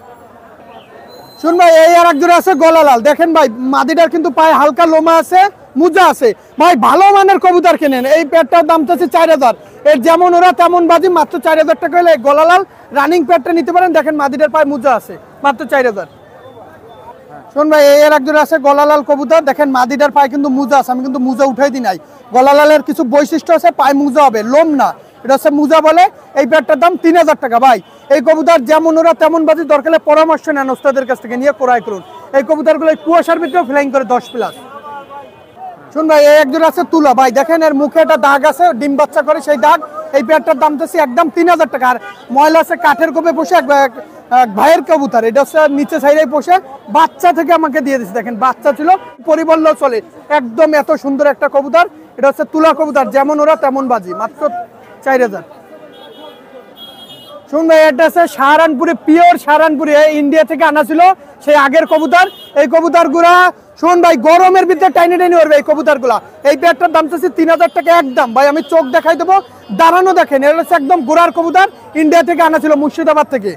শুন ভাই, এই আর এক জোড়া আছে গলালাল, দেখেন ভাই মাদিটার কিন্তু পায়ে হালকা লোমা আছে, মুজা আছে। ভাই ভালো মানের কবুতর কেনেন, এই পেয়ারটার দাম চাচ্ছে 4000। এর যেমন ওরা তেমন বাজি, মাত্র 4000 টাকা হলে গলালাল রানিং পেয়ারটা নিতে পারেন। দেখেন মাদিটার পায়ে মুজা আছে, মাত্র 4000। শোন ভাই, এই আর এক জোড়া আছে গলালাল কবুতর, দেখেন মাদিটার পায়ে কিন্তু মুজা আছে, আমি কিন্তু মুজা উঠাই দিই নাই। গলালালের কিছু বৈশিষ্ট্য আছে, পায়ে মুজা হবে, লোম না, এটা হচ্ছে মুজা বলে। এই পেয়ারটার দাম 3000 টাকা। ভাই এই কবুতর যেমন ওরা তেমন বাজি, দরকার হলে পরামর্শ নেন ওস্তাদের কাছ থেকে, নিয়ে ক্রয় করুন। এই কবুতরগুলো কুয়াশার ভিতরেও ফ্লাইং করে 10+। শুন ভাই, এই একজন আছে তুলা, ভাই দেখেন এর মুখে একটা দাগ আছে, ডিম বাচ্চা করে সেই দাগ। এই পেয়ারটার দাম চাচ্ছি একদম 3000 টাকা। আর ময়লা আছে, কাঠের কোপে বসে এক ভাইয়ের কবুতর, এটা হচ্ছে নিচে সাইডে বসে বাচ্চা থেকে আমাকে দিয়ে দিচ্ছে, দেখেন বাচ্চা ছিল, পরিবল্ল চলে, একদম এত সুন্দর একটা কবুতর। এটা হচ্ছে তুলা কবুতর, যেমন ওরা তেমন বাজি, মাত্র 4000। শুন ভাই, এটা আছে সাহারানপুরে, পিওর সাহারানপুরে, ইন্ডিয়া থেকে আনা ছিল সেই আগের কবুতর। এই কবুতর গুলা শুন ভাই গরমের ভিতরে টাইনে টাইনে উঠবে এই কবুতর গুলা। এই পেয়ারটার দাম চাচ্ছি 3000 টাকা একদম। ভাই আমি চোখ দেখাই দেবো, দাঁড়ানো দেখেন, এটা হচ্ছে একদম গোড়ার কবুতর, ইন্ডিয়া থেকে আনা ছিল, মুর্শিদাবাদ থেকে,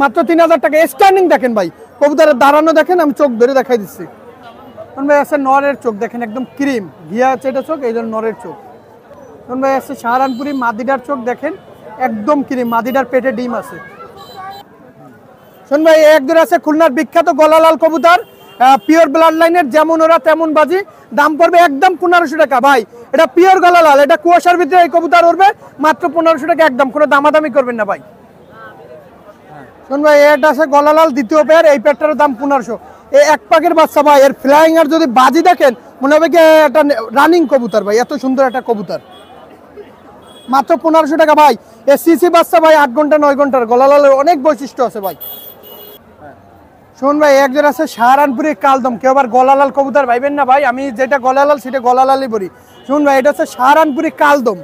মাত্র 3000 টাকা। স্ট্যান্ডিং দেখেন ভাই, কবুতরের দাঁড়ানো দেখেন, আমি চোখ ধরে দেখাই দিচ্ছি। ভাই আছে নরের চোখ, দেখেন একদম ক্রিম ঘিয়া আছে এটা চোখ, এই জন্য নরের চোখ। ভাই আছে সাহারানপুরি মাদিডার চোখ, দেখেন একদম ক্রিম, মাদিডার পেটে ডিম আছে। শোন ভাই, একজন আছে খুলনার বিখ্যাত গলালাল কবুতর, পিওর ব্লাড লাইনের, যেমন ওরা তেমন বাজি, দাম পড়বে একদম 1500 টাকা। ভাই এটা পিওর গলালাল, এটা কুয়াশার ভিতরে এই কবুতর উঠবে, মাত্র 1500 টাকা একদম, কোনো দামাদামি করবেন না ভাই। শোন ভাই, এটা আছে গলালাল দ্বিতীয় পেয়ার, এই পেয়ারটার দাম 1500। এই এক পাকের বাচ্চা ভাই, এর ফ্লাইং আর যদি বাজি দেখেন মনে হবে কি একটা রানিং কবুতর, ভাই এত সুন্দর একটা কবুতর, মাত্র 1500 টাকা। ভাই এ সিসি বাচ্চা ভাই, 8 ঘন্টা 9 ঘন্টার, গলালালের অনেক বৈশিষ্ট্য আছে ভাই। শোন ভাই, একজন আছে সাহারানপুরি কালদম, কেউ আবার গলালাল কবুতর ভাইবেন না ভাই, আমি যেটা গলালাল সেটা গলালালই বলি। শুন ভাই, এটা হচ্ছে সাহারানপুরি কালদম,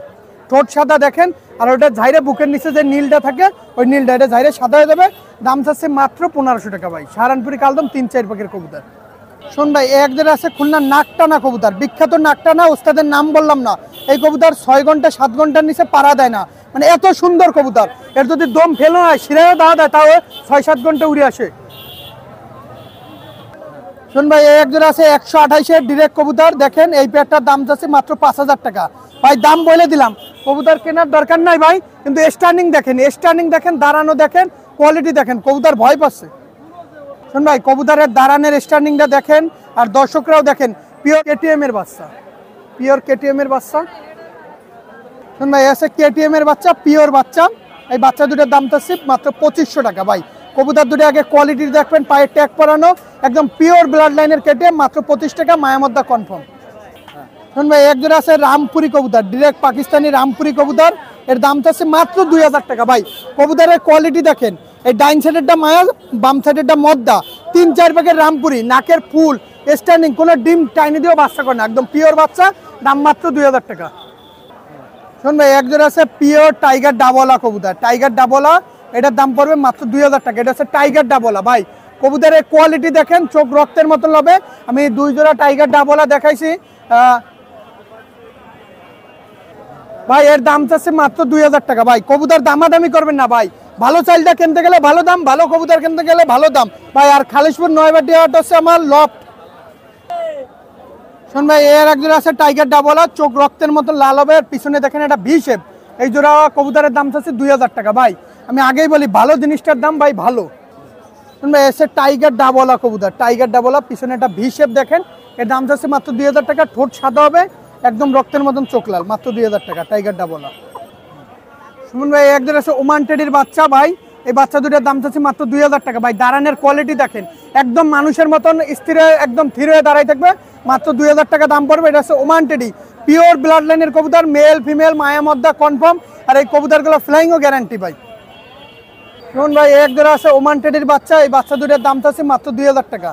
ঠোঁট সাদা দেখেন, আর ওটা ঝাইরে বুকের নিচে যে নীলটা থাকে ওই নীলটা, এটা ঝাইরে সাদা হয়ে যাবে, দাম চাচ্ছে মাত্র 1500 টাকা। ভাই সাহারানপুরি কালদম 3-4 পাকের কবুতর। শোন ভাই, একজন আছে খুলনার নাকটানা কবুতর, বিখ্যাত নাকটানা, ওস্তাদের নাম বললাম না। এই কবুতর 6 ঘন্টা 7 ঘন্টার নিচে পাড়া দেয় না, মানে এত সুন্দর কবুতর, এর যদি দম ফেলো না শিরায়ও দাওয়া দেয়, তাও 6-7 ঘন্টা উড়ে আসে। শোন ভাই, এই একজন আছে 128-এর ডিরেক্ট কবুতর, দেখেন এই পেয়ারটার দাম যাচ্ছে মাত্র 5000 টাকা। ভাই দাম বলে দিলাম, কবুতর কেনার দরকার নাই ভাই, কিন্তু স্ট্যান্ডিং দেখেন, স্ট্যান্ডিং দেখেন, দাঁড়ানো দেখেন, কোয়ালিটি দেখেন, কবুতর ভয় পাচ্ছে। শোন ভাই, কবুতরের দাঁড়ানোর স্ট্যান্ডিংটা দেখেন, আর দর্শকরাও দেখেন, পিওর কেটিএম এর বাচ্চা, পিওর কেটিএম এর বাচ্চা। শোন ভাই, আছে কেটিএম এর বাচ্চা, পিওর বাচ্চা, এই বাচ্চা দুটোর দাম চাচ্ছি মাত্র 2500 টাকা। ভাই কবুতর দুটো আগে কোয়ালিটি দেখবেন, পায়ে ট্যাগ পরানো, একদম পিওর ব্লাড লাইনের কেটিএম, মাত্র 25 টাকা, মায়ামদ্দা কনফার্ম। শোন ভাই, একজন আছে রামপুরি কবুতর, ডিরেক্ট পাকিস্তানি রামপুরি কবুতর, এর দাম চাচ্ছে মাত্র 2000 টাকা। ভাই কবুতরের কোয়ালিটি দেখেন, এই ডাইন সাইডেরটা মায়া, বাম সাইডেরটা মদ্দা, 3-4 পাকের রামপুরি, নাকের ফুল, স্ট্যান্ডিং, কোনো ডিম টাইনি দিয়েও বাচ্চা করে না, একদম পিওর বাচ্চা, দাম মাত্র 2000 টাকা। শোন ভাই, একজন আছে পিওর টাইগার ডাবলা কবুতর, টাইগার ডাবলা, এটার দাম পড়বে মাত্র 2000 টাকা। এটা হচ্ছে টাইগার ডাবলা। ভাই কবুতরের কোয়ালিটি দেখেন, চোখ রক্তের মতন হবে। আমি 2 জোড়া টাইগার ডাবলা দেখাইছি ভাই, এর দাম চাচ্ছে মাত্র 2000 টাকা। ভাই কবুতর দামাদামি করবেন না ভাই, ভালো চাইলটা কিনতে গেলে ভালো দাম, ভালো কবুতর কিনতে গেলে ভালো দাম ভাই। আর খালিশপুর 9 বাটি হচ্ছে আমার লফট। শোন ভাই, এর একজন আছে টাইগার ডাবলা, চোখ রক্তের মতো লাল হবে, পিছনে দেখেন এটা ভি শেপ। এই জোড়া কবুতরের দাম চাচ্ছে 2000 টাকা। ভাই আমি আগেই বলি, ভালো জিনিসটার দাম ভাই ভালো। শোন ভাই, এসে টাইগার ডাবলা কবুতর, টাইগার ডাবলা, পিছনে একটা ভি শেপ দেখেন, এর দাম চাচ্ছে মাত্র 2000 টাকা। ঠোঁট সাদা হবে, একদম রক্তের মতন চোখ লাল, মাত্র 2000 টাকা, টাইগার ডাবলা। শুনুন ভাই, একজন আছে ওমান টেডির বাচ্চা, ভাই এই বাচ্চা দুটোর দাম চাচ্ছে মাত্র 2000 টাকা। ভাই দাঁড়ানোর কোয়ালিটি দেখেন, একদম মানুষের মতন স্থির, একদম থির হয়ে দাঁড়াই থাকবে, মাত্র 2000 টাকা দাম পড়বে। এটা হচ্ছে ওমান টেডি, পিওর ব্লাড লাইনের কবুতর, মেল ফিমেল মায়ামদ্দা কনফার্ম, আর এই কবুতরগুলো ফ্লাইংও গ্যারান্টি। ভাই শুনুন ভাই এক জোড়া আছে ওমান টেডির বাচ্চা, এই বাচ্চা দুটার দাম আছে মাত্র 2000 টাকা।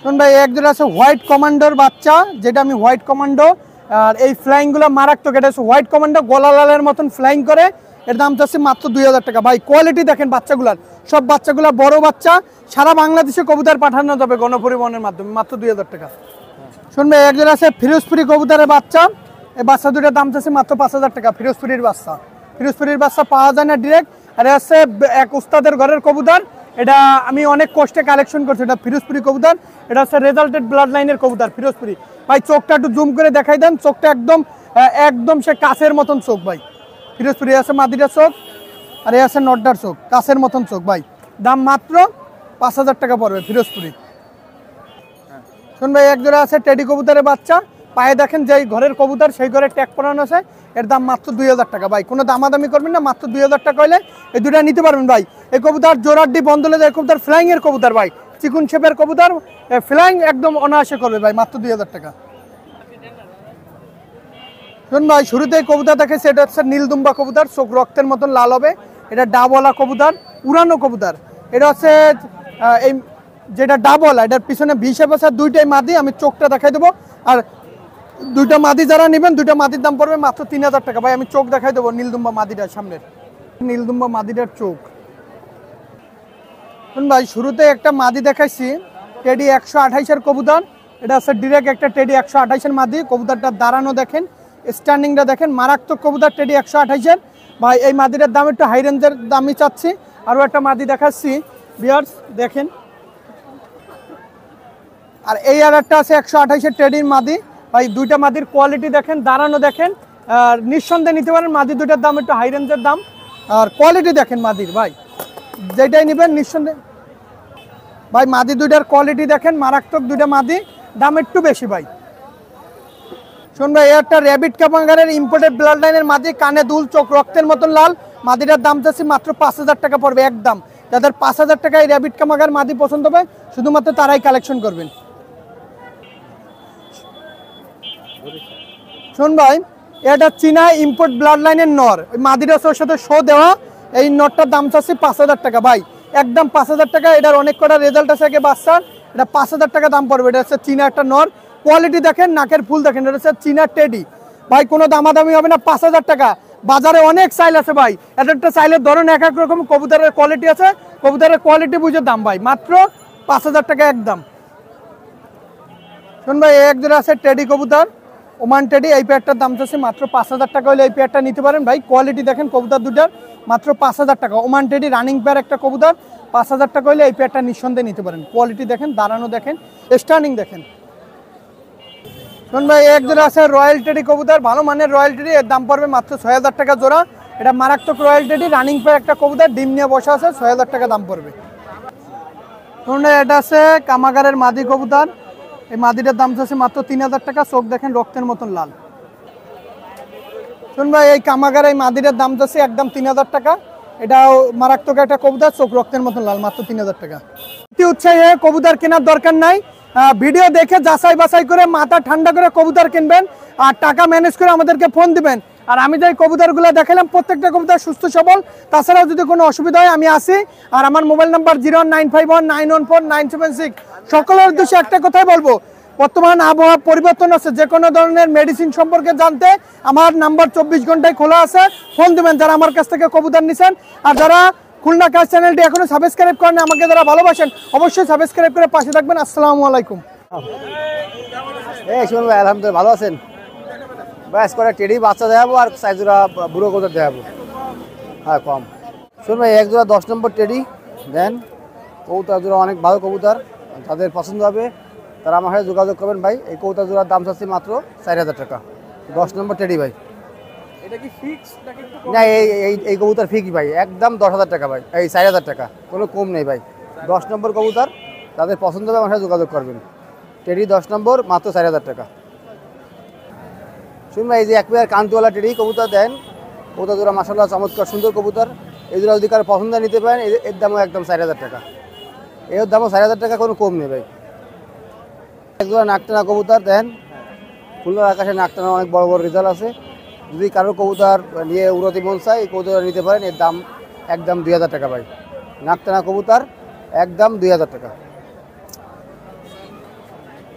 শুনুন ভাই এক জোড়া আছে হোয়াইট কমান্ডোর বাচ্চা, যেটা আমি হোয়াইট কমান্ডো, আর এই ফ্লাইংগুলো মারাত্মক। এটা হচ্ছে হোয়াইট কমান্ডো, গলা লালের মতন ফ্লাইং করে, এর দাম আছে মাত্র 2000 টাকা। ভাই কোয়ালিটি দেখেন বাচ্চাগুলার, সব বাচ্চাগুলো বড় বাচ্চা, সারা বাংলাদেশে কবুতর পাঠানো যাবে গণপরিবহনের মাধ্যমে, মাত্র 2000 টাকা। শুনবে এক জোড়া আছে ফিরোজপুরি কবুতরের বাচ্চা, এই বাচ্চা দুটার দাম আছে মাত্র 5000 টাকা। ফিরোজপুরির বাচ্চা, ফিরোজপুরির বাচ্চা পাওয়া যায় না ডিরেক্ট, আর আছে এক উস্তাদের ঘরের কবুতর, এটা আমি অনেক কষ্টে কালেকশন করছি। এটা ফিরোজপুরি কবুতর, এটা হচ্ছে রেজাল্টেড ব্লাড লাইনের কবুতর ফিরোজপুরি। ভাই চোখটা একটু জুম করে দেখাই দেন, চোখটা একদম একদম সে কাছের মতন চোখ ভাই। ফিরোজপুরি আছে মাদিরার চোখ, আর এ আছে নড্ডার চোখ, কাছের মতন চোখ ভাই। দাম মাত্র 5000 টাকা পড়বে ফিরোজপুরি। শুন ভাই এক জোড়া আছে টেডি কবুতরের বাচ্চা, পায়ে দেখেন যে ঘরের কবুতর সেই ঘরে ট্যাগ পরানো আছে, এর দাম মাত্র 2000 টাকা। ভাই কোনো দামাদামি করবেন না, মাত্র 2000 টাকা হলে এই দুটা নিতে পারবেন ভাই। এই কবুতর জোড়াড্ডি বন্ধলে দেয় কবুতর, ফ্লাইং এর কবুতর ভাই, চিকুন শেপের কবুতর, ফ্লাইং একদম অনায়াসে করবে ভাই, মাত্র 2000 টাকা। শুন ভাই শুরুতে কবুতর দেখেছে, এটা হচ্ছে নীলদুম্বা কবুতর, চোখ রক্তের মতন লাল হবে, এটা ডাবওয়ালা কবুতর, উড়ানো কবুতর। এটা হচ্ছে এই যেটা ডাবওয়ালা, এটার পিছনে ভিসেপ আছে, দুইটাই মাদি, আমি চোখটা দেখাই দেবো। আর দুইটা মাদি যারা নেবেন, দুইটা মাদির দাম পড়বে মাত্র 3000 টাকা। ভাই আমি চোখ দেখাই দেবো নীলদুম্বা মাদিটার সামনের, নীলদুম্বা মাদিটার চোখ। শুন ভাই শুরুতে একটা মাদি দেখাইছি, টেডি 128-এর কবুতর, এটা হচ্ছে ডিরেক্ট একটা টেডি 128-এর মাদি। কবুতরটা দাঁড়ানো দেখেন, স্ট্যান্ডিংটা দেখেন, মারাত্মক কবুতর টেডি 128-এর। ভাই এই মাদিটার দাম একটু হাই রেঞ্জের দামই চাচ্ছি। আরও একটা মাদি দেখাচ্ছি ভিউয়ার্স দেখেন, আর এই আর একটা আছে 128-এর টেডির মাদি। ভাই দুইটা মাদির কোয়ালিটি দেখেন, দাঁড়ানো দেখেন, আর নিঃসন্দেহে নিতে পারেন। মাদি দুইটার দাম একটু হাই রেঞ্জের দাম, আর কোয়ালিটি দেখেন মাদির, ভাই যেটাই নেবেন নিঃসন্দেহে। ভাই মাদি দুইটার কোয়ালিটি দেখেন, মারাত্মক দুইটা মাদি, দাম একটু বেশি ভাই। শুন ভাই একটা র্যাবিট কামাগারের ইম্পোর্টেড ব্লাড লাইনের মাদি, কানে দুল, চোখ রক্তের মতন লাল, মাদিটার দাম চাচ্ছি মাত্র 5000 টাকা পড়বে একদম। যাদের 5000 টাকায় র্যাবিট কামাগার মাদি পছন্দ হবে, শুধুমাত্র তারাই কালেকশন করবেন। শুন ভাই এটা চীনা ইম্পোর্ট ব্লাড লাইনের নর, ওই মাদির ওর সাথে শো দেওয়া, এই নরটার দাম চাচ্ছি 5000 টাকা ভাই, একদম 5000 টাকা। এটার অনেক কটা রেজাল্ট আছে আগে বাচ্চার, এটা 5000 টাকা দাম পড়বে। এটা হচ্ছে চীনা একটা নর, কোয়ালিটি দেখেন, নাকের ফুল দেখেন, এটা হচ্ছে চীনা টেডি ভাই, কোনো দামাদামি হবে না, 5000 টাকা। বাজারে অনেক চাইল আছে ভাই, একটা চাইলের ধরন এক এক রকম, কবুতরের কোয়ালিটি আছে, কবুতরের কোয়ালিটি বুঝে দাম ভাই, মাত্র 5000 টাকা একদম। শুন ভাই এক জোড়া আছে টেডি কবুতর, ওমান টেডি, এই পেয়ারটার দাম চাচ্ছে মাত্র 5000 টাকা হলে এই পেয়ারটা নিতে পারেন ভাই। কোয়ালিটি দেখেন কবুতর দুটার, মাত্র 5000 টাকা। ওমান টেডি রানিং পেয়ার একটা কবুতর, 5000 টাকা হলে এই পেয়ারটা নিঃসন্দেহে নিতে পারেন। কোয়ালিটি দেখেন, দাঁড়ানো দেখেন, স্টার্নিং দেখেন। শুন ভাই এক জোড়া আছে রয়্যাল টেডি কবুতর, ভালো মানের রয়্যাল টেডি, এর দাম পড়বে মাত্র 6000 টাকা জোড়া। এটা মারাত্মক রয়্যাল টেডি, রানিং পেয়ার একটা কবুতর, ডিম নিয়ে বসা আছে, 6000 টাকা দাম পড়বে। শুন এটা আছে কামাগারের মাদি কবুতর, এই মাদিটার দাম চাচ্ছে মাত্র 3000 টাকা, চোখ দেখেন রক্তের মতন লাল। শুন ভাই এই কামাগার এই মাদিটার দাম চাচ্ছে একদম 3000 টাকা, এটাও মারাত্মক একটা কবুতর, চোখ রক্তের মতন লাল, মাত্র 3000 টাকা। উৎসাহে কবুতর কেনার দরকার নাই, ভিডিও দেখে যাচাই বাছাই করে মাথা ঠান্ডা করে কবুতর কিনবেন, আর টাকা ম্যানেজ করে আমাদেরকে ফোন দিবেন। আর আমি যে কবুতরগুলো দেখালাম প্রত্যেকটা কবুতর সুস্থ সবল, তাছাড়াও যদি কোনো অসুবিধা হয় আমি আসি। আর আমার মোবাইল নাম্বার 01951914976। সকলের উদ্দেশ্যে একটা কথাই বলবো, বর্তমান আবহাওয়া পরিবর্তন আছে, যে কোনো ধরনের মেডিসিন সম্পর্কে জানতে আমার নাম্বার 24 ঘন্টায় খোলা আছে, ফোন দিবেন যারা আমার কাছ থেকে কবুতর নিছেন। আর যারা খুলনা কাজ চ্যানেলটি এখনো সাবস্ক্রাইব করেন, আমাকে যারা ভালোবাসেন অবশ্যই সাবস্ক্রাইব করে পাশে থাকবেন। আসসালামু আলাইকুম। এই শুনুন ভাই আলহামদুলিল্লাহ ভালো আছেন ভাই? আজকে একটা টেডি বাচ্চা দেখাবো আর সাইজুরা বুড়ো কবুতর দেখাবো, হ্যাঁ কম। শুনুন ভাই এক জোড়া 10 নম্বর টেডি দেন, কবুতর জোড়া অনেক ভালো কবুতর, যাদের পছন্দ হবে তারা আমার সাথে যোগাযোগ করবেন ভাই। এই কবুতর জোড়ার দাম চাচ্ছি মাত্র 4000 টাকা, 10 নম্বর টেডি ভাই। না এই কবুতর ফিক্স ভাই, একদম 10,000 টাকা ভাই, এই 4000 টাকা, কোনো কম নেই ভাই। 10 নম্বর কবুতর, তাদের পছন্দ হবে আমার সাথে যোগাযোগ করবেন। টেডি 10 নম্বর, মাত্র 4000 টাকা। শুনুন ভাই এই যে এক পেয়ার কান্তিওয়ালা টেডি কবুতর দেন, কবুতর জোড়া মাশাআল্লাহ চমৎকার সুন্দর কবুতর, এই জোড়া যদি কারো পছন্দ নিতে পারেন এর দামও একদম 4000 টাকা, এর দামও 4000 টাকা, কোনো কম নেই ভাই। এক জোড়া নাকটানা কবুতর দেন, খুলনার আকাশে নাকটানা অনেক বড় বড় রেজাল্ট আছে, যদি কারো কবুতর নিয়ে উড়তে মন চায় এই কবুতর নিতে পারেন, এর দাম একদম 2000 টাকা ভাই। নাকটানা কবুতর, একদম 2000 টাকা।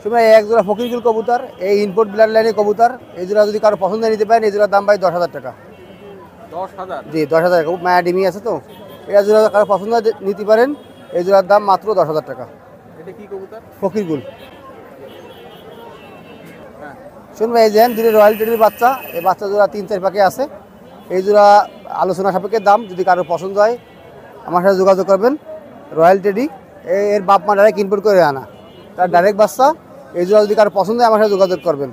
শুনুন এই এক জোড়া ফকিরগুল কবুতর, এই ইনপোর্ট ব্লাড লাইনের কবুতর, এই জোড়া যদি কারো পছন্দ নিতে পারেন, এই জোড়ার দাম ভাই 10,000 টাকা। 10,000? জি 10,000 টাকা। মায়া ডিমি আছে তো, এটা জোড়া কারো পছন্দ নিতে পারেন, এই জোড়ার দাম মাত্র 10,000 টাকা। এটা কি কবুতর? ফকিরগুল। শুনবে এই যেন দুটো রয়্যাল টেডির বাচ্চা, এই বাচ্চা জোড়া 3-4 পাকে আছে। এই জোড়া আলোচনা সাপেক্ষে দাম, যদি কারো পছন্দ হয় আমার সাথে যোগাযোগ করবেন। রয়্যাল টেডি, এর বাপ মা ডাইরেক্ট ইনপোর্ট করে আনা, তার ডাইরেক্ট বাচ্চা। এই জোড়া যদি কারো পছন্দ হয় আমার সাথে যোগাযোগ করবেন,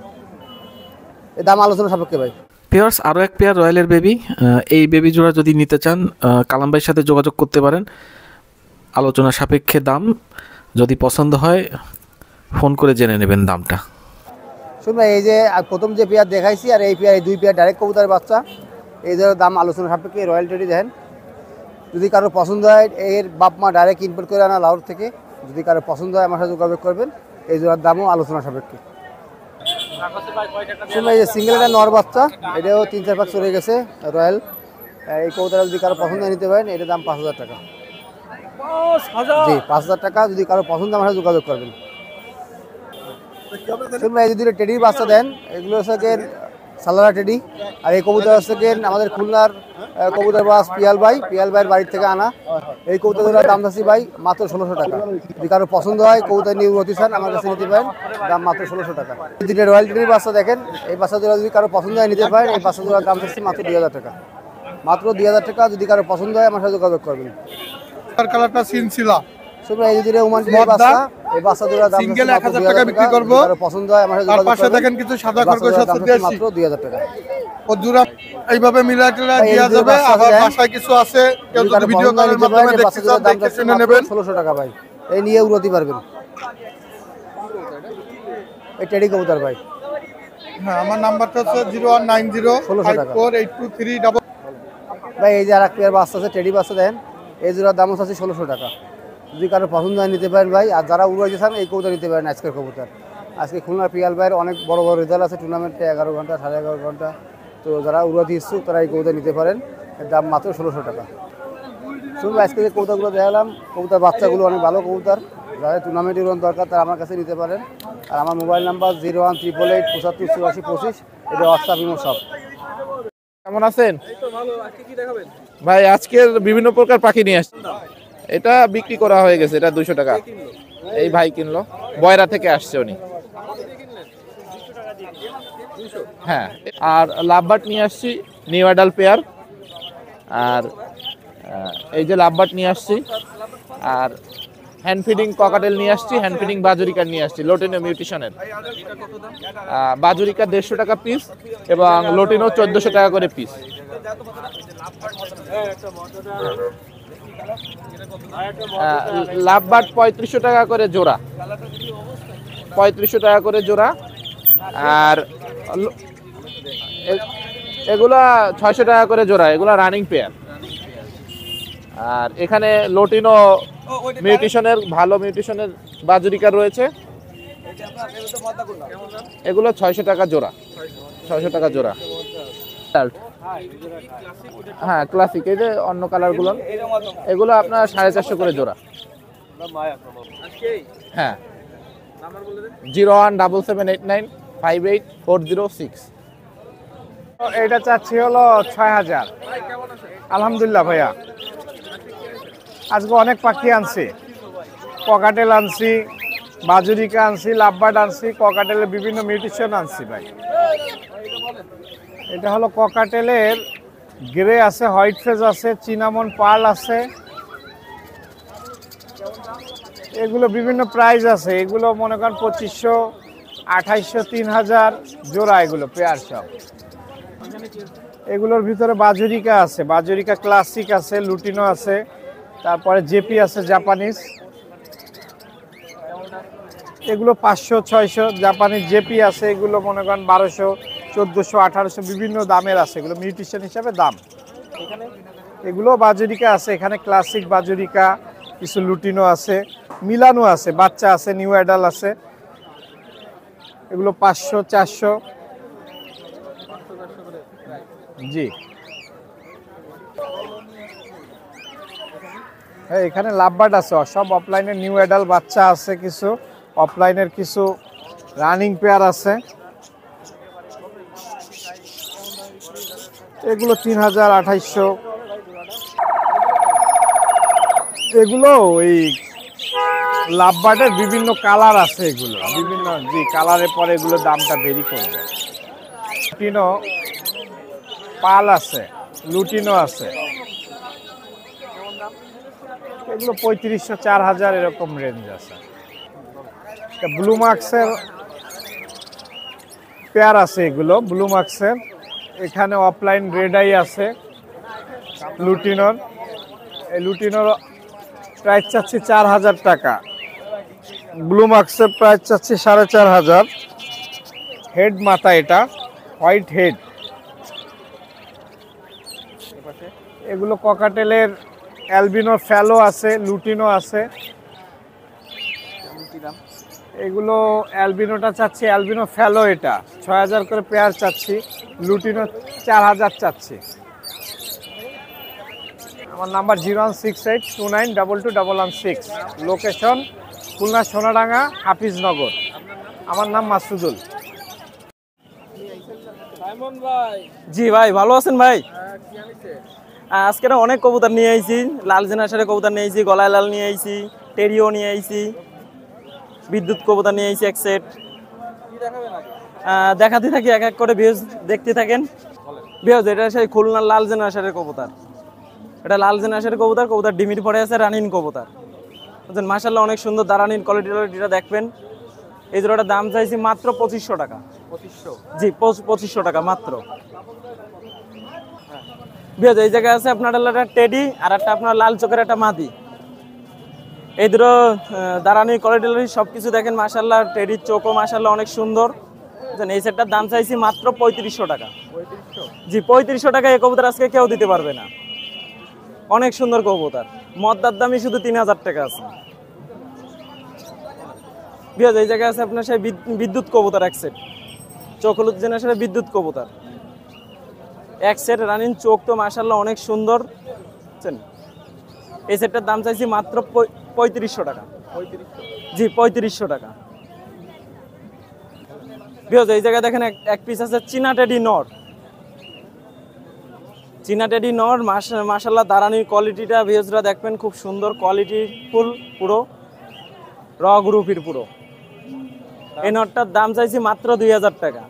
এর দাম আলোচনা সাপেক্ষে ভাই। পেয়ার্স আরও এক পেয়ার রয়্যালের বেবি, এই বেবি জোড়া যদি নিতে চান কালাম ভাইয়ের সাথে যোগাযোগ করতে পারেন, আলোচনা সাপেক্ষে দাম, যদি পছন্দ হয় ফোন করে জেনে নেবেন দামটা। শুনবে এই যে প্রথম যে পেয়ার দেখাইছি আর এই পেয়ার, এই দুই পেয়ার ডাইরেক্ট কবুতরের বাচ্চা, এই জোড়ার দাম আলোচনা সাপেক্ষে। রয়্যাল টেডি দেখেন, যদি কারো পছন্দ হয় এর বাপ মা ডাইরেক্ট ইনপোর্ট করে আনা লাহোর থেকে, যদি কারো পছন্দ হয় আমার সাথে যোগাযোগ করবেন, এই জোড়ার দামও আলোচনা সাপেক্ষে। শুনবে এই যে সিঙ্গেল একটা নর বাচ্চা, এটাও 3-4 পাক চলে গেছে রয়্যাল। এই কবুতরটা যদি কারো পছন্দ নিতে পারেন, এটার দাম 5,000 টাকা। জি 5,000 টাকা, যদি কারো পছন্দ আমার সাথে যোগাযোগ করবেন। শুনবে এই যে দুটো টেডির বাচ্চা দেন, এগুলো হচ্ছে সালারা টেডি, আর এই কবুতর হচ্ছে আমাদের খুলনার কবুতর বাস পিয়াল ভাইয়ের বাড়ির থেকে আনা। এই কবুতরের দাম চাচ্ছি ভাই মাত্র 1600 টাকা। যদি কারো পছন্দ হয় কবুতর নিয়ে উড়তে চান আমার কাছে নিতে পারেন, দাম মাত্র 1600 টাকা। দুটো রয়্যাল টেডির বাচ্চা দেখেন, এই বাচ্চা জোড়া যদি কারো পছন্দ হয় নিতে পারেন, এই বাচ্চা জোড়ার দাম চাচ্ছি মাত্র 2000 টাকা। মাত্র 2000 টাকা, যদি কারো পছন্দ হয় আমার সাথে যোগাযোগ করবেন। কালারটা সিনসিলা শুনুন এই যে ওমান টির বাচ্চা, এই বাচ্চা জোড়া দাম সিঙ্গেল 1000 টাকা বিক্রি করব। কারো পছন্দ হয় আমার সাথে তার যোগাযোগ পাশে করবেন। দেখেন কিছু সাদা খরগোশ আছে দেশি, মাত্র 2000 টাকা। ও জোড়া এইভাবে মিলাটিলা এই দেওয়া যে যাবে। বাচ্চা আবার দেন, বাসায় কিছু আছে, কেউ যদি যদি কারো ভিডিও পছন্দ হয় কলের নিতে মাধ্যমে পারেন, এই দেখতে বাচ্চা জোড়ার চান দাম দেখে চাচ্ছি শুনে মাত্র নেবেন। 1600 টাকা ভাই, এই নিয়ে উড়তে পারবেন। এই টেডি কবুতর ভাই হ্যাঁ, আমার নাম্বারটা হচ্ছে 0190 1600 টাকা। 548230 ভাই। এই যে আর এক পেয়ার বাচ্চা আছে, টেডি বাচ্চা দেন, এই জোড়ার দাম হচ্ছে 1600 টাকা। যদি কারো পছন্দ হয় নিতে পারেন ভাই, আর যারা উড়াইতে চান এই কবুতর নিতে পারেন। আজকের কবুতর, আজকে খুলনার পিয়াল ভাইয়ের অনেক বড় বড় রেজাল্ট আছে টুর্নামেন্টে, 11 ঘন্টা 11.5 ঘন্টা। তো যারা উড়াতে ইচ্ছুক তারা এই কবুতর নিতে পারেন, এর দাম মাত্র 1600 টাকা। শুনুন আজকে যে কবুতরগুলো দেখালাম, কবুতর বাচ্চাগুলো অনেক ভালো কবুতর, যাদের টুর্নামেন্টের দরকার তারা আমার কাছে নিতে পারেন। আর আমার মোবাইল নাম্বার 01888 75 84 25, এটা হোয়াটসঅ্যাপ ইমো সব। কেমন আছেন ভাই? আজকের বিভিন্ন প্রকার পাখি নিয়ে আসছি। এটা বিক্রি করা হয়ে গেছে, এটা 200 টাকা। এই ভাই কিনলো, বয়রা থেকে আসছে উনি। হ্যাঁ, আর লাভবার্ড নিয়ে আসছি, নিউ অ্যাডাল পেয়ার। আর এই যে লাভবার্ড নিয়ে আসছি, আর হ্যান্ড ফিডিং ককাটেল নিয়ে আসছি, হ্যান্ড ফিডিং বাজুরিকার নিয়ে আসছি, লোটিনো মিউটিশনের। বাজুরিকা 150 টাকা পিস এবং লোটিনো 1400 টাকা করে পিস। লাভবার্ড 3500 টাকা করে জোড়া, 3500 টাকা করে জোড়া। আর এগুলা 600 টাকা করে জোড়া, এগুলা রানিং পেয়ার। আর এখানে লোটিনো মিউটেশনের, ভালো মিউটেশনের বাজুরিকার রয়েছে, এগুলো 600 টাকা জোড়া, 600 টাকা জোড়া। হ্যাঁ ক্লাসিক, এই যে অন্য কালারগুলো, এগুলো আপনার 450 করে জোড়া। হ্যাঁ, 017789584006। এটা চাচ্ছি হলো 6000। আলহামদুলিল্লাহ ভাইয়া, আজকে অনেক পাখি আনছি, ককাটেল আনছি, বাজুরিকা আনছি, লাভবার্ড আনছি, ককাটেলের বিভিন্ন মিউটেশন আনছি ভাই। এটা হলো ককাটেলের গ্রে আছে, হোয়াইট ফেজ আছে, চিনামন পার্ল আছে, এগুলো বিভিন্ন প্রাইস আছে। এগুলো মনে করেন 2500, 2800, 3000 জোড়া, এগুলো পেয়ার সব। এগুলোর ভিতরে বাজুরিকা আছে, বাজুরিকা ক্লাসিক আছে, লুটিনো আছে, তারপরে জেপি আছে জাপানিজ, এগুলো 500, 600। জাপানিজ জেপি আছে, এগুলো মনে করেন 1200, 1400, 1800, বিভিন্ন দামের আছে, এগুলো মিউটেশন হিসাবে দাম। এগুলো বাজুরিকা আছে, এখানে ক্লাসিক বাজুরিকা, কিছু লুটিনো আছে, মিলানো আছে, বাচ্চা আছে, নিউ অ্যাডাল আছে, এগুলো 500, 400। জি হ্যাঁ, এখানে লাভবার্ড আছে, সব অফলাইনের নিউ অ্যাডাল্ট বাচ্চা আছে, কিছু অফলাইনের কিছু রানিং পেয়ার আছে। এগুলো 3000, 2800। এগুলো ওই লাভবার্ডের বিভিন্ন কালার আছে, এগুলো বিভিন্ন কালারের পরে এগুলো দামটা ভেরি করবে। লুটিনো পাল আছে, লুটিনো আছে, এগুলো 3500, 4000 এরকম রেঞ্জ আছে। ব্লু মার্কসের পেয়ার আছে, এগুলো ব্লু মার্কসের। এখানে অফলাইন রেড আই আছে লুটিনোর। এই লুটিনোর প্রাইস চাচ্ছি 4000 টাকা। ব্লু মার্কসের প্রাইস চাচ্ছি 4500। হেড মাথা, এটা হোয়াইট হেড। এগুলো ককাটেলের অ্যালবিনো ফ্যালো আছে, লুটিনো আছে। এগুলো অ্যালবিনোটা চাচ্ছি, অ্যালবিনো ফ্যালো এটা 6000 করে পেয়ার চাচ্ছি, লুটিনো 4000 চাচ্ছি। আমার নাম্বার 01682922116। লোকেশন খুলনা সোনাডাঙ্গা, হাফিজনগর। আমার নাম মাসুদুল। জি ভাই, ভালো আছেন ভাই? আজকে না অনেক কবুতর নিয়ে আইছি, লাল জেনারেশনের কবুতর নিয়ে আইছি, গলায় লাল নিয়ে আইছি, টেরিও নিয়ে আইছি, বিদ্যুৎ কবুতর নিয়ে আইছি এক সেট। দেখাতে থাকি এক এক করে, ভিউজ দেখতে থাকেন। ভিউজ, এটা সেই খুলনার লাল জেনারেশনের কবুতর। এটা লাল জেনারেশনের কবুতর, কবুতর ডিমির পরে আছে, রানিন কবুতর বুঝছেন। মাশাআল্লাহ অনেক সুন্দর দাঁড়ানির কোয়ালিটিটা দেখবেন। এই জোড়াটার দাম চাইছি মাত্র 2500 টাকা। 2500? জি, 2500 টাকা মাত্র। ভিউজ, এই জায়গায় আছে আপনার একটা টেডি আর একটা আপনার লাল চোখের একটা মাদি। এই দুটো দাঁড়ানির কোয়ালিটি সবকিছু দেখেন মাশাআল্লাহ। টেডির চোখও মাশাআল্লাহ অনেক সুন্দর। এই সেটটার দাম চাইছি মাত্র 3500 টাকা। জি, 3500 টাকা। এই কবুতর আজকে কেউ দিতে পারবে না। অনেক সুন্দর কবুতর, মদ্দার দামই শুধু 3000 টাকা আছে। ভিউজ, এই জায়গায় আছে আপনার সেই বিদ্যুৎ কবুতর এক সেট, চোখ হলুদ জেনারেশনের বিদ্যুৎ কবুতর এক সেট রানিং। চোখ তো মাশাআল্লাহ অনেক সুন্দর বুঝছেন। এই সেটটার দাম চাইছি মাত্র 3500 টাকা। জি, 3500 টাকা। ভিউজ, এই জায়গায় দেখেন এক পিস আছে চীনা টেডি নর। চীনা টেডি নর মাশাআল্লাহ দাঁড়ানির কোয়ালিটিটা ভিউজরা দেখবেন, খুব সুন্দর কোয়ালিটি ফুল, পুরো র গ্রুপের পুরো। এই নটটার দাম চাইছি মাত্র 2000 টাকা।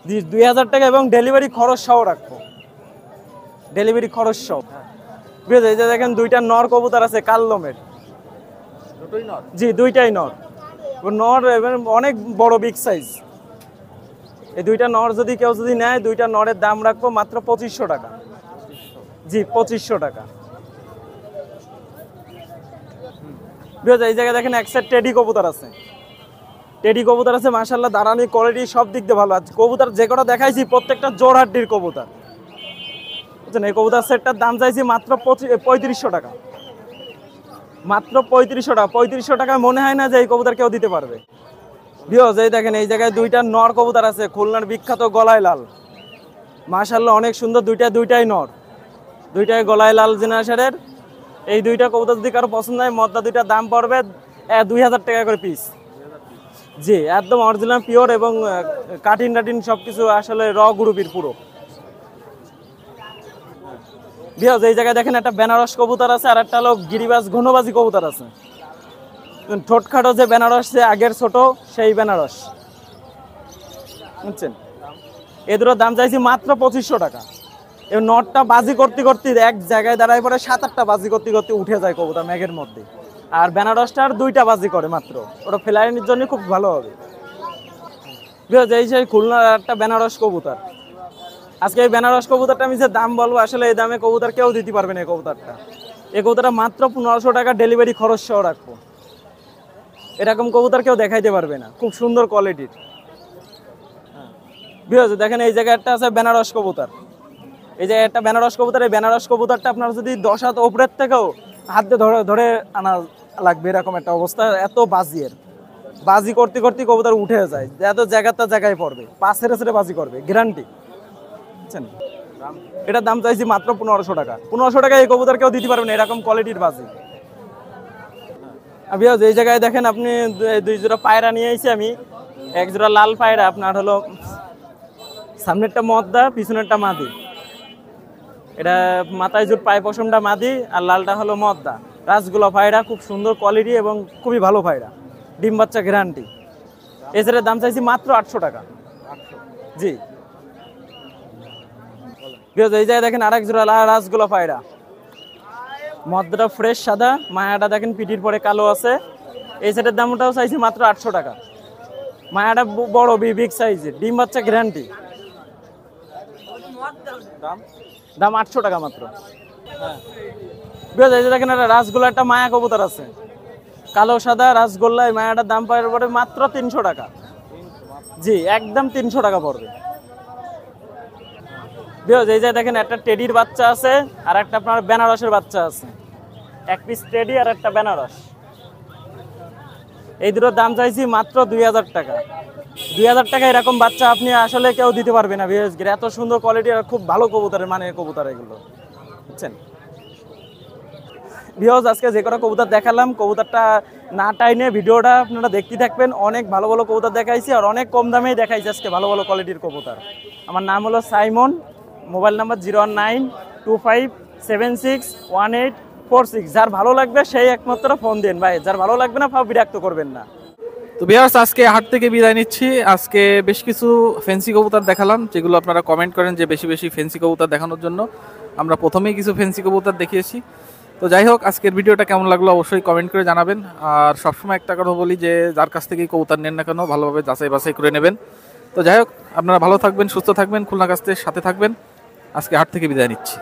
জি, 2000 টাকা এবং ডেলিভারি খরচ সহ রাখবো, ডেলিভারি খরচ সহ। ভিউজ, এই যে দেখেন দুইটা নর কবুতর আছে কালদমের। জি, দুইটাই নর। নর অনেক বড় বিগ সাইজ। এই দুইটা নর যদি কেউ নেয়, দুইটা নরের দাম রাখবো মাত্র 2500 টাকা। জি, 2500 টাকা। এই জায়গায় দেখেন এক সেট টেডি কবুতর আছে। টেডি কবুতর আছে মাশাআল্লাহ, দাঁড়ানি কোয়ালিটি সব দিক দিয়ে ভালো আছে। কবুতর যে কটা দেখাইছি প্রত্যেকটা জোড় হাড্ডির কবুতর বুঝছেন। এই কবুতর সেটটার দাম চাইছি মাত্র 3500 টাকা। মাত্র 3500 টাকা। 3500 টাকায় মনে হয় না যে এই কবুতর কেউ দিতে পারবে। ভিউজ, এই দেখেন এই জায়গায় দুইটা নর কবুতর আছে, খুলনার বিখ্যাত গলায় লাল। মাশাআল্লাহ অনেক সুন্দর, দুইটাই নর, দুইটাই গলায় লাল জেনারেশনের। এই দুইটা কবুতর যদি কারো পছন্দ হয়, মদ্দা দুইটার দাম পড়বে 2000 টাকা করে পিস। জি, একদম অরিজিনাল পিওর এবং কাটিন টাটিন সবকিছু আসলে র গ্রুপের পুরো। ভিউজ, এই জায়গায় দেখেন একটা বেনারস কবুতর আছে আর একটা হলো গিরিবাজ ঘনবাজি কবুতর আছে। ঠোঁটখাটো যে বেনারস, যে আগের ছোট সেই বেনারস বুঝছেন। এ দুটোর দাম চাইছি মাত্র 2500 টাকা। এই নটটা বাজি করতে করতে এক জায়গায় দাঁড়ায় পরে 7-8টা বাজি করতে করতে উঠে যায় কবুতর মেঘের মধ্যে। আর বেনারসটার 2টা বাজি করে মাত্র, ওটা ফ্লাইনের জন্য খুব ভালো হবে। এই সেই খুলনার একটা বেনারস কবুতর। আজকে এই বেনারস কবুতরটা আমি যে দাম বলবো, আসলে এই দামে কবুতর কেউ দিতে পারবে না। এই কবুতরটা, এই কবুতরটা মাত্র 1500 টাকা ডেলিভারি খরচ সহ রাখবো। এরকম কবুতর কেউ দেখাইতে পারবে না, খুব সুন্দর কোয়ালিটির। দেখেন এই জায়গায় একটা আছে বেনারস কবুতর। এই যে একটা বেনারস কবুতর, এই বেনারস কবুতরটা আপনার যদি 10 হাত ওপরের থেকেও হাত দিয়ে ধরে আনা লাগবে, এরকম একটা অবস্থা। এত বাজি করতে করতে কবুতর উঠে যায়, এত জায়গায় পড়বে, পাশের বাজি করবে গ্যারান্টি বুঝছেন। এটার দাম চাইছি মাত্র 1500 টাকা। 1500 টাকা এই কবুতর কেউ দিতে পারবে না, এরকম কোয়ালিটির বাজি। ভিউয়ার্স এই জায়গায় দেখেন আপনি দুই জোড়া পায়রা নিয়ে এসেছি আমি। এক জোড়া লাল পায়রা আপনার হলো সামনেরটা মদ্দা পিছনেরটা মাদি। এটা মাথায় জুট পায়ে পশমটা মাদি আর লালটা হলো মদ্দা। রাসগোলা পায়রা, খুব সুন্দর কোয়ালিটি এবং খুবই ভালো পায়রা, ডিম বাচ্চা গ্যারান্টি। এছাড়া দাম চাইছি মাত্র 800 টাকা। জি ভিউয়ার্স এই জায়গায় দেখেন আরেক জোড়া রাসগোলা পায়রা। মদ্দাটা ফ্রেশ সাদা, মায়াটা দেখেন পিটির পরে কালো আছে। এই সেটের দামটাও চাইছি মাত্র 800 টাকা। মায়াটা বড় বিগ সাইজের, ডিম বাচ্চা গ্যারান্টি। দাম 800 টাকা মাত্র। এই যে দেখেন একটা রাসগোল্লা, একটা মায়া কবুতর আছে কালো সাদা রাসগোল্লা। এই মায়াটার দাম পাওয়ার পরে মাত্র 300 টাকা। জি একদম 300 টাকা পড়বে। এই যে দেখেন একটা টেডির বাচ্চা আছে আর একটা আপনার বেনারসের বাচ্চা আছে। এক পিস টেডি আর একটা বেনারস। এই দুটোর দাম চাইছি মাত্র 2000 টাকা। 2000 টাকা এরকম বাচ্চা আপনি আসলে কেউ দিতে পারবে না। এত সুন্দর কোয়ালিটি আর খুব ভালো কবুতরের মানে কবুতর এগুলো, বুঝছেন। ভিউয়ার্স আজকে যে কটা কবুতর দেখালাম, কবুতরটা না টাইনে ভিডিওটা আপনারা দেখতে থাকবেন। অনেক ভালো ভালো কবুতর দেখাইছি আর অনেক কম দামেই দেখাইছি আজকে ভালো ভালো কোয়ালিটির কবুতর। আমার নাম হলো সাইমন, মোবাইল নাম্বার 01925761846। যার ভালো লাগবে সেই একমাত্র ফোন দিন ভাই, যার ভালো লাগবে না ফাও বিরক্ত করবেন না। তো ভিউয়ার্স আজকে হাট থেকে বিদায় নিচ্ছি। আজকে বেশ কিছু ফেন্সি কবুতর দেখালাম, যেগুলো আপনারা কমেন্ট করেন যে বেশি বেশি ফেন্সি কবুতর দেখানোর জন্য। আমরা প্রথমেই কিছু ফেন্সি কবুতর দেখিয়েছি। তো যাই হোক, আজকের ভিডিওটা কেমন লাগলো অবশ্যই কমেন্ট করে জানাবেন। আর সবসময় একটা কথা বলি যে যার কাছ থেকেই কবুতর নেন না কেন ভালোভাবে যাচাই বাছাই করে নেবেন। তো যাই হোক, আপনারা ভালো থাকবেন, সুস্থ থাকবেন, খুলনা কাস্তের সাথে থাকবেন। আজকে হাট থেকে বিদায় নিচ্ছি।